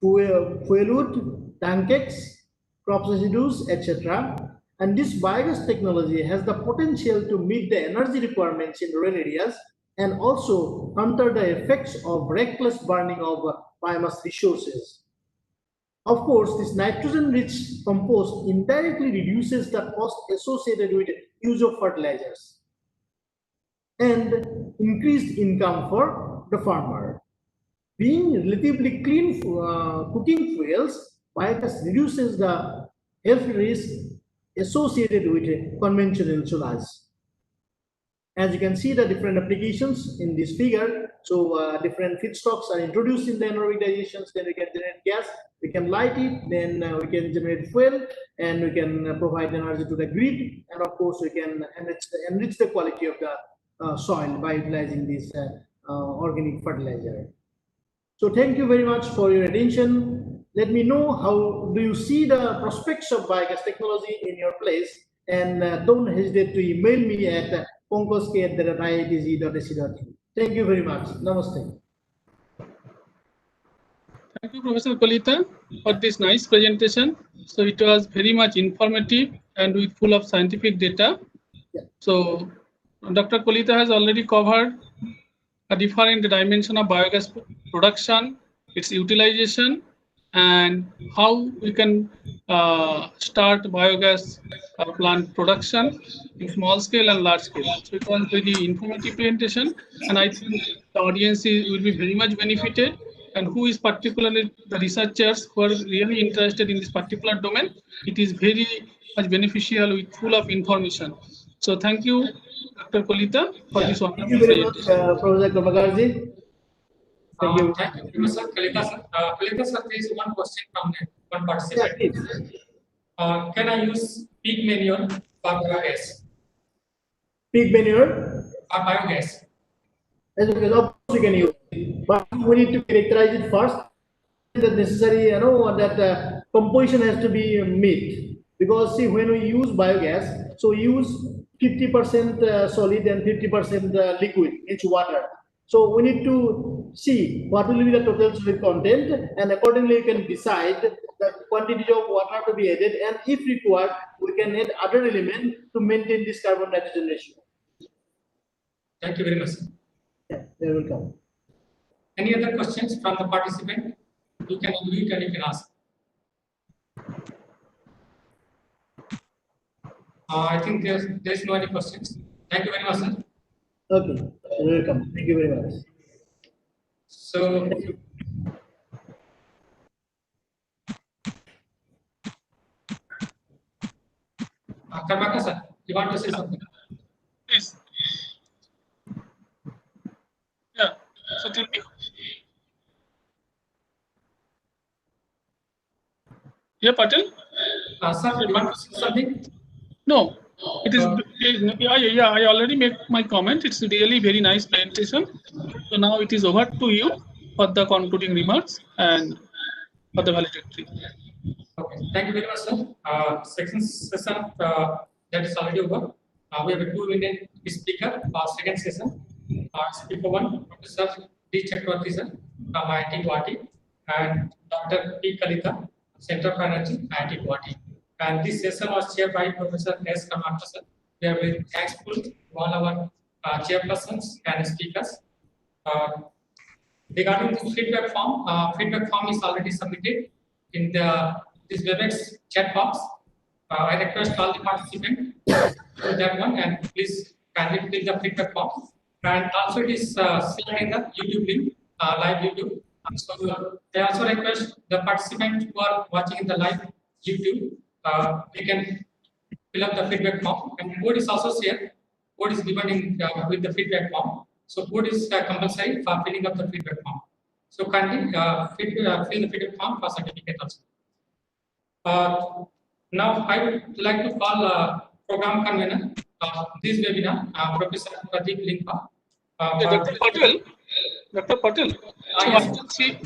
fuel wood, tankex, crop residues, etc. And this biogas technology has the potential to meet the energy requirements in rural areas and also counter the effects of reckless burning of biomass resources. Of course, this nitrogen-rich compost indirectly reduces the cost associated with use of fertilizers and increased income for the farmer. Being relatively clean cooking fuels, biogas reduces the health risk associated with conventional solar. As you can see the different applications in this figure, so different feedstocks are introduced in the anaerobic digestions, then we can generate gas, we can light it, then we can generate fuel, and we can provide energy to the grid, and of course we can enrich the quality of the soil by utilizing this organic fertilizer. So thank you very much for your attention. Let me know how do you see the prospects of biogas technology in your place, and don't hesitate to email me at ponkosk@iitc.ac.in. Thank you very much. Namaste. Thank you, Professor Kalita, for this nice presentation. So it was very much informative and with full of scientific data. Yeah. So Dr. Kalita has already covered a different dimension of biogas production, its utilization, and how we can start biogas plant production in small scale and large scale. So it was very informative presentation, and I think the audience will be very much benefited. And who is particularly the researchers who are really interested in this particular domain, it is very much beneficial with full of information. So thank you, Dr. Kalita, for this wonderful Thank you very much, presentation. Professor Kamagarji. Thank you. Thank you, Professor Kalita sir. Kalita sir, there is one question from one Yeah, participant. please. Can I use pig manure for biogas? Pig manure, For biogas? as well, of course we can use it, but we need to characterize it first. The necessary, that composition has to be met, because see, when we use biogas, so we use 50% solid and 50% liquid, it's water. So we need to see what will be the total solid content, and accordingly you can decide the quantity of water to be added, and if required, we can add other element to maintain this carbon nitrogen ratio. Thank you very much, sir. Yeah, you're welcome. Any other questions from the participant? You can unmute and you can ask. I think there's no any questions. Thank you very much, sir. Okay, you're welcome. Thank you very much. So, Karmaka sir, you want to say something? Please. Yeah, so tell me. Yeah, Patel? Sir, you want to say something? No, it is, yeah, I already made my comment. It's really very nice presentation. So now it is over to you for the concluding remarks and for the valedictory. Okay, thank you very much, sir. Session that is already over. We have a 2-minute speaker for second session. Speaker 1, Professor D. Chakravarti, sir, from IIT Guwahati, and Dr. P. Kalita, Center for Energy, IIT Guwahati. And this session was chaired by Professor S. Karmaka, sir. We are very thankful to all our chairpersons and speakers. Regarding the feedback form is already submitted in this Webex chat box. I request all the participants to that one, and please kindly fill the feedback form. And also it is shared in the YouTube link, live YouTube. So I also request the participants who are watching in the live YouTube, they can fill up the feedback form, and code is also shared. Code is given in with the feedback form. So code is compulsory for filling up the feedback form. So kindly fill the feedback form for certificate also. Now I would like to call program convener this webinar, Professor Pradeep Lingpa. Dr. Patel, so Yes.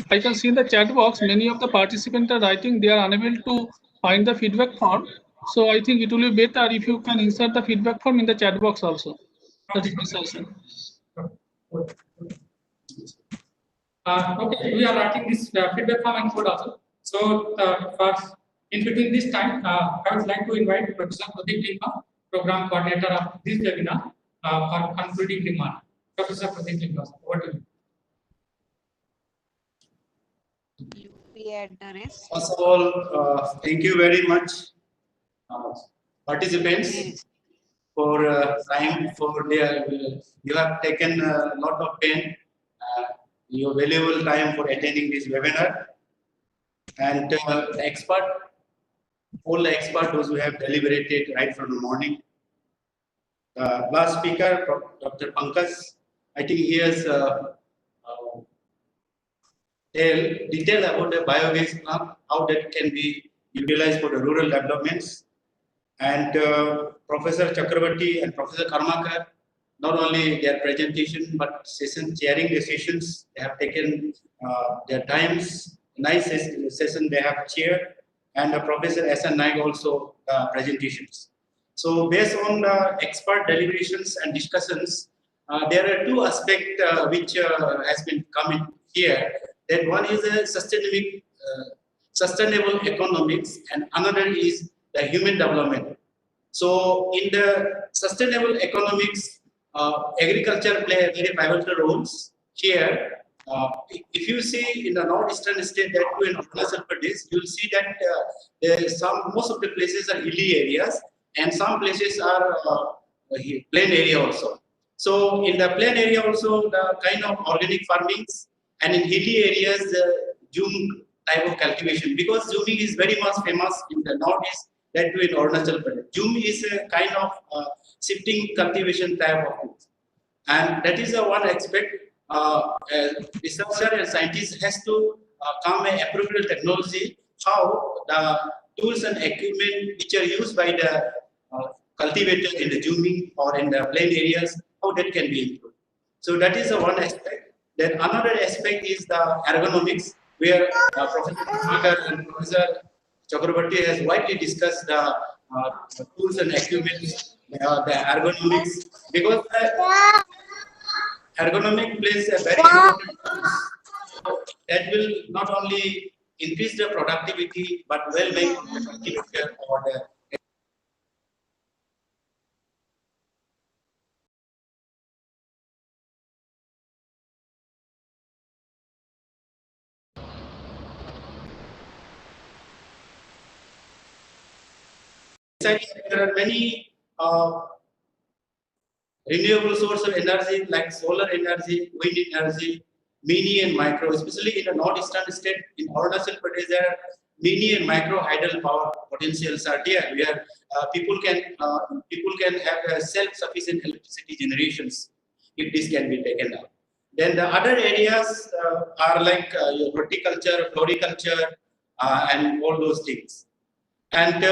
I can see in the chat box, many of the participants are writing they are unable to find the feedback form. So I think it will be better if you can insert the feedback form in the chat box also. That is my suggestion. Okay, we are writing this feedback form and code also. So in between this time, I would like to invite Professor Pradeep Lingpa, program coordinator of this webinar, for concluding remark. Professor Pradeep Lingpa, over to you. UBA at NERIST. First of all, thank you very much, participants, for time. You have taken a lot of pain, your valuable time for attending this webinar, and the expert all the experts, those who have deliberated right from the morning. Last speaker, Dr. Pankaj, I think he has detail about the biogas plant, how that can be utilized for the rural developments. And Professor Chakravarti and Professor Karmakar, not only their presentation, but chairing the sessions, they have taken their times, nice session they have chaired, and Professor S.N. Naik also presentations. So based on the expert deliberations and discussions, there are two aspects which has been coming here. That one is a sustainable economics, and another is the human development. So in the sustainable economics, agriculture play a very pivotal roles here. If you see in the northeastern state, that too in Arunachal Pradesh, you will see that most of the places are hilly areas, and some places are plain area also. So in the plain area also, the kind of organic farmings, and in hilly areas, the Zoom type of cultivation, because zooming is very much famous in the northeast, that too in Arunachal Pradesh. Zoom is a kind of shifting cultivation type of things. And that is one aspect. Researcher and scientist has to come an appropriate technology, how the tools and equipment which are used by the cultivators in the zooming or in the plain areas, how that can be improved. So that is one aspect. Then another aspect is the ergonomics, where Professor Karmakar and Professor Chakravarti has widely discussed the tools and equipment, the ergonomics, because ergonomic plays a very important role. So that will not only increase the productivity, but will make the cultivator or the there are many renewable sources of energy like solar energy, wind energy, mini and micro, especially in the northeastern state in Arunachal Pradesh, there are mini and micro hydel power potentials are there, where people can have self-sufficient electricity generations if this can be taken up. Then the other areas are like your horticulture, floriculture, and all those things. And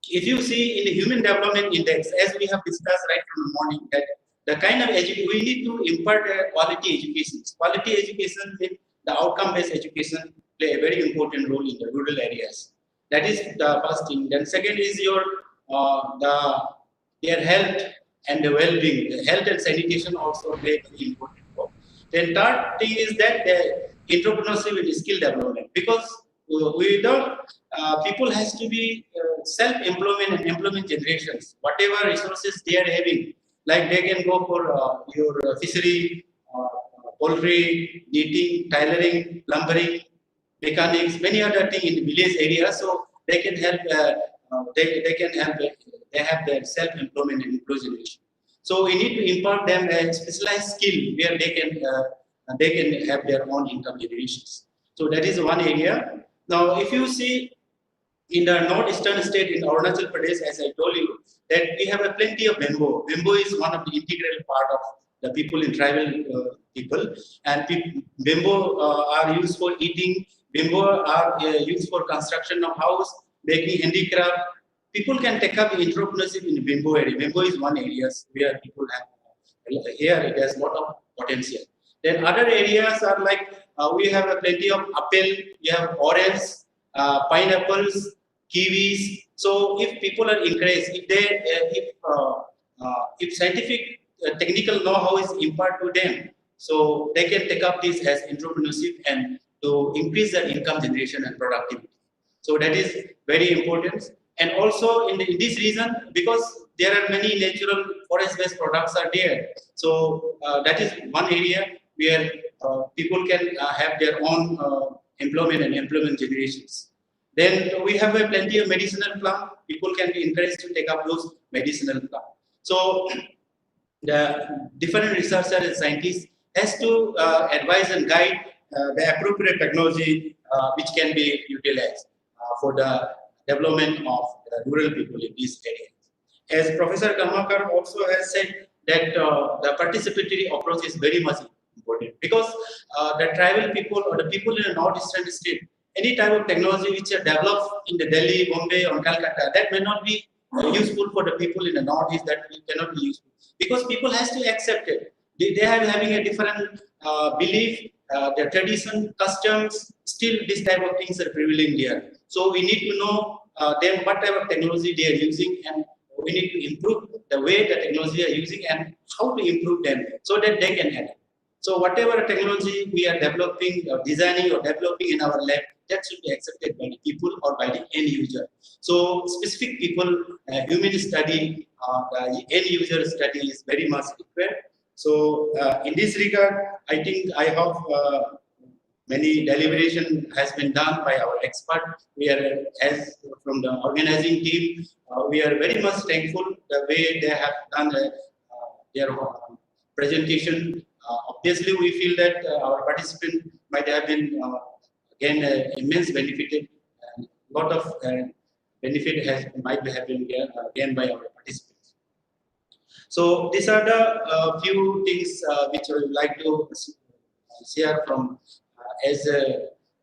if you see in the human development index, as we have discussed right from the morning, that the kind of education we need to impart quality education. Quality education means the outcome-based education play a very important role in the rural areas. That is the first thing. Then second is your their health and the well-being. The health and sanitation also play a very important role. Then third thing is that the entrepreneurship and skill development, because we don't people has to be self-employment and employment generations. Whatever resources they are having, like they can go for your fishery, poultry, knitting, tailoring, plumbering, mechanics, many other things in the village area. So they can help. They can help. They have their self-employment and employment generation. So we need to impart them a specialized skill where they can have their own income generations. So that is one area. Now, if you see in the northeastern state in Arunachal Pradesh, as I told you, that we have a plenty of bamboo. Bamboo is one of the integral part of the people in tribal people, and bamboo are used for eating. Bamboo are used for construction of house, making handicraft. People can take up entrepreneurship in the bamboo area. Bamboo is one area where people have here. It has a lot of potential. Then other areas are like we have a plenty of apple, we have orange, pineapples, kiwis. So if people are encouraged, if scientific technical know-how is imparted to them, so they can take up this as entrepreneurship and to increase their income generation and productivity. So that is very important. And also in this region, because there are many natural forest-based products are there. So that is one area where people can have their own employment and employment generations. Then we have a plenty of medicinal plant. People can be encouraged to take up those medicinal plants. So the different researchers and scientists has to advise and guide the appropriate technology which can be utilized for the development of rural people in these areas. As Professor Karmakar also has said that the participatory approach is very much important, because the tribal people or the people in the northeastern state, any type of technology which are developed in the Delhi, Bombay or Calcutta, that may not be useful for the people in the northeast, that cannot be useful, because people has to accept it. They are having a different belief, their tradition, customs, still this type of things are prevailing there. So we need to know them what type of technology they are using, and we need to improve the way the technology are using and how to improve them so that they can adapt. So whatever technology we are developing or designing or developing in our lab, that should be accepted by the people or by the end user. So specific people, human study, the end user study is very much required. So in this regard, I think I have many deliberation has been done by our expert. We are, as from the organizing team, we are very much thankful the way they have done their presentation. Obviously, we feel that our participant might have been again immense benefited. A lot of benefit might have been gained by our participants. So these are the few things which I would like to share from as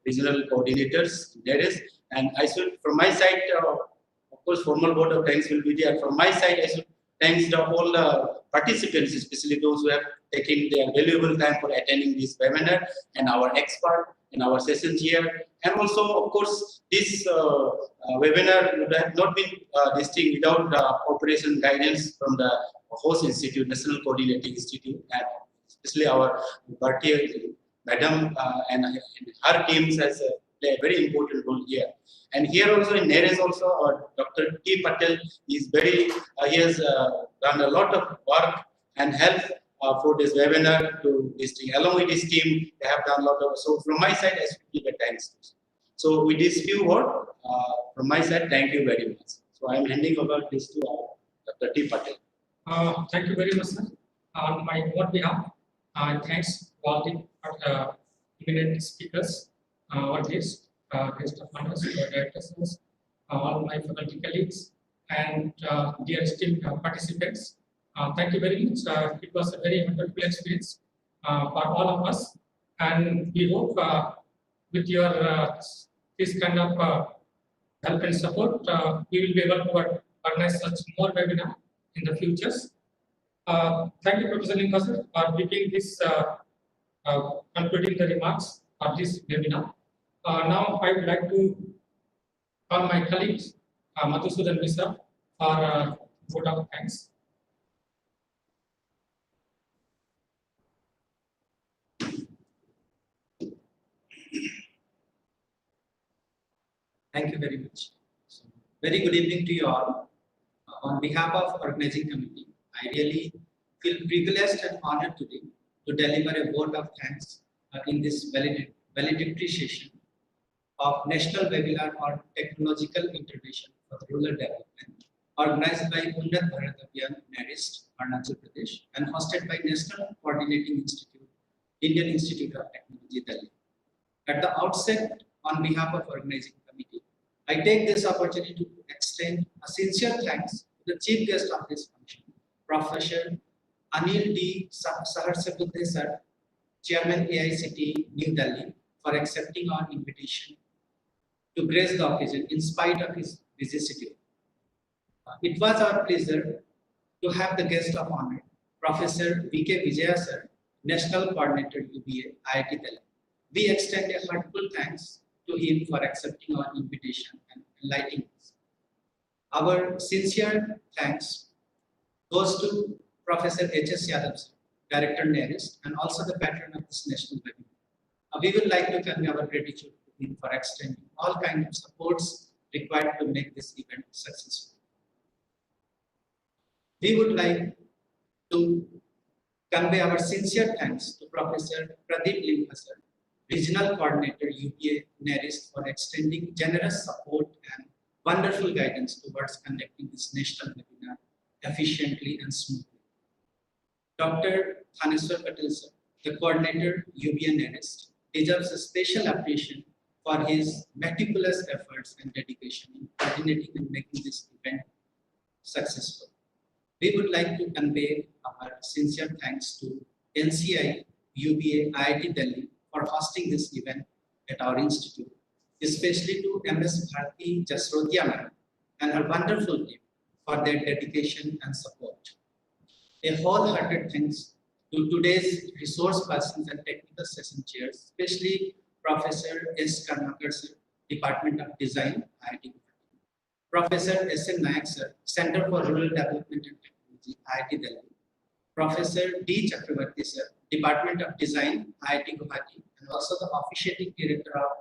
regional coordinators, NERIST. And I should, from my side, of course, formal vote of thanks will be there. From my side, I should thank all the participants, especially those who have taken their valuable time for attending this webinar, and our expert in our sessions here. And also, of course, this webinar would have not been this thing without the cooperation guidance from the host institute, National Coordinating Institute, and especially our Bharatiya Madam and her teams has play a very important role here. And here also in NERIST also, our Dr. T. Patel is very, he has done a lot of work and help for this webinar to this thing. Along with his team, they have done a lot of, so from my side, I should give a thanks. So with this few words, from my side, thank you very much. So I am handing over this to Dr. T. Patel. Thank you very much, sir. On my own behalf, thanks to all the eminent speakers, all guest of honors, directors, all my faculty colleagues, and dear esteemed participants. Thank you very much. It was a very wonderful experience for all of us, and we hope with your this kind of help and support, we will be able to organize such more webinars in the futures. Thank you, Professor Linkasar, for giving this concluding the remarks of this webinar. Now, I would like to call my colleagues, Madhusudan Mishra, for a vote of thanks. Thank you very much. So, very good evening to you all. On behalf of organizing committee, I really feel privileged and honored today to deliver a vote of thanks in this valedictory session of National Webinar on Technological Integration for Rural Development, organized by Unnat Bharat Abhiyan, NERIST, Arunachal Pradesh, and hosted by National Coordinating Institute, Indian Institute of Technology, Delhi. At the outset, on behalf of organizing committee, I take this opportunity to extend a sincere thanks to the chief guest of this function, Professor Anil D. Saharsabuddhe Sir, Chairman AICT New Delhi, for accepting our invitation to grace the occasion in spite of his busy schedule. It was our pleasure to have the guest of honor, Professor V.K. Vijaya Sir, National Coordinator UBA, IIT Delhi. We extend a heartfelt thanks to him for accepting our invitation and enlightening us. Our sincere thanks goes to Professor H.S. Yadav, Director NERIST, and also the patron of this national webinar. We would like to convey our gratitude to him for extending all kinds of supports required to make this event successful. We would like to convey our sincere thanks to Professor Pradeep Linkasar, Regional Coordinator UBA NERIST, for extending generous support and wonderful guidance towards conducting this national webinar efficiently and smoothly. Dr. Thaneswar Patel Sir, the Coordinator UBA NERIST, deserves a special appreciation for his meticulous efforts and dedication in coordinating and making this event successful. We would like to convey our sincere thanks to NCI, UBA, IIT Delhi for hosting this event at our institute, especially to MS Bharati Jasrotia ma'am and her wonderful team for their dedication and support. A wholehearted thanks to today's resource persons and technical session chairs, especially Professor S. Karmakar sir, Department of Design, IIT. Professor S. N. Nayak sir, Center for Rural Development and Technology, IIT Delhi. Professor D. Chakravarti sir, Department of Design, IIT Guwahati, and also the officiating director of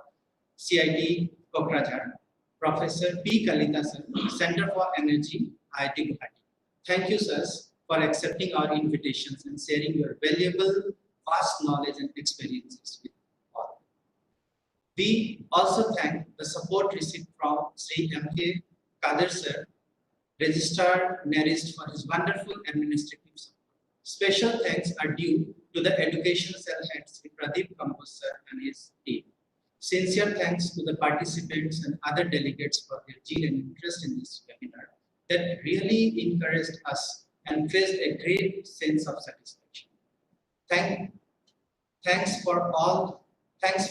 CIT Kokrajhar. Professor P. Kalita sir, Center for Energy, IIT Guwahati. Thank you, sirs, for accepting our invitations and sharing your valuable, vast knowledge and experiences with all. We also thank the support received from Sri M.K. Kadir sir, Registrar NERIST, for his wonderful administrative support. Special thanks are due to the Education Cell Head Sri Pradeep Kampus sir and his team. Sincere thanks to the participants and other delegates for their zeal and interest in this webinar that really encouraged us and felt a great sense of satisfaction. Thanks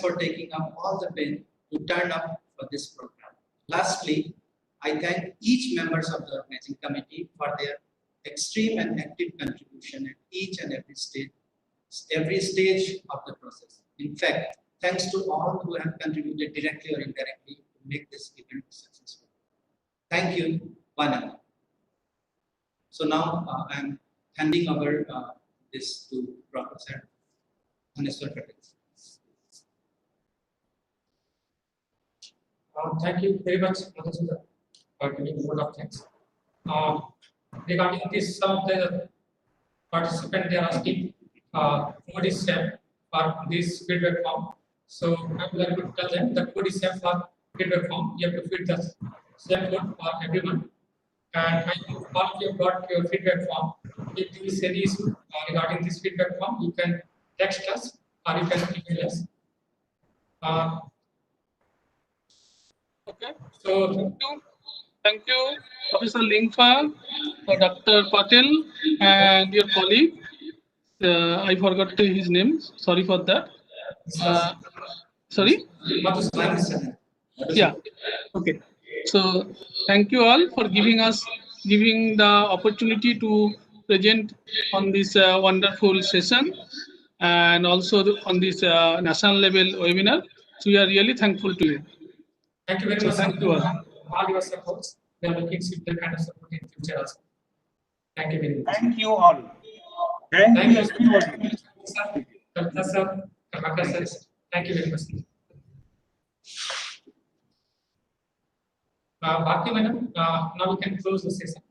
for taking up all the pain to turn up for this program. Lastly, I thank each members of the organizing committee for their extreme and active contribution at each and every stage of the process. In fact, thanks to all who have contributed directly or indirectly to make this event successful. Thank you, one and all. So now I'm handing over this to Professor Pradesh. Thank you very much, Madhusudhan, for giving a vote of thanks. Regarding this, some of the participants they are asking code is same for this feedback form. So I would like to tell them the code is same for feedback form. You have to feed the same code for everyone. And I hope all of you got your feedback form. If there is any issue regarding this feedback form, you can text us or you can email us. Okay. So Thank you, Professor Lingfa, Dr. Patel, and your colleague. I forgot his name. Sorry for that. Sorry? Yeah. Okay. So thank you all for giving the opportunity to present on this wonderful session and also on this national level webinar. So we are really thankful to you. thank you very much. Thank you all. All your supports. We are looking to the kind of support in future also. Thank you very much. Thank you all. Thank you, everybody. Professor Karmakar sir. Thank you very much. Bharti madam, now we can close the session.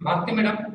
Bharti madam.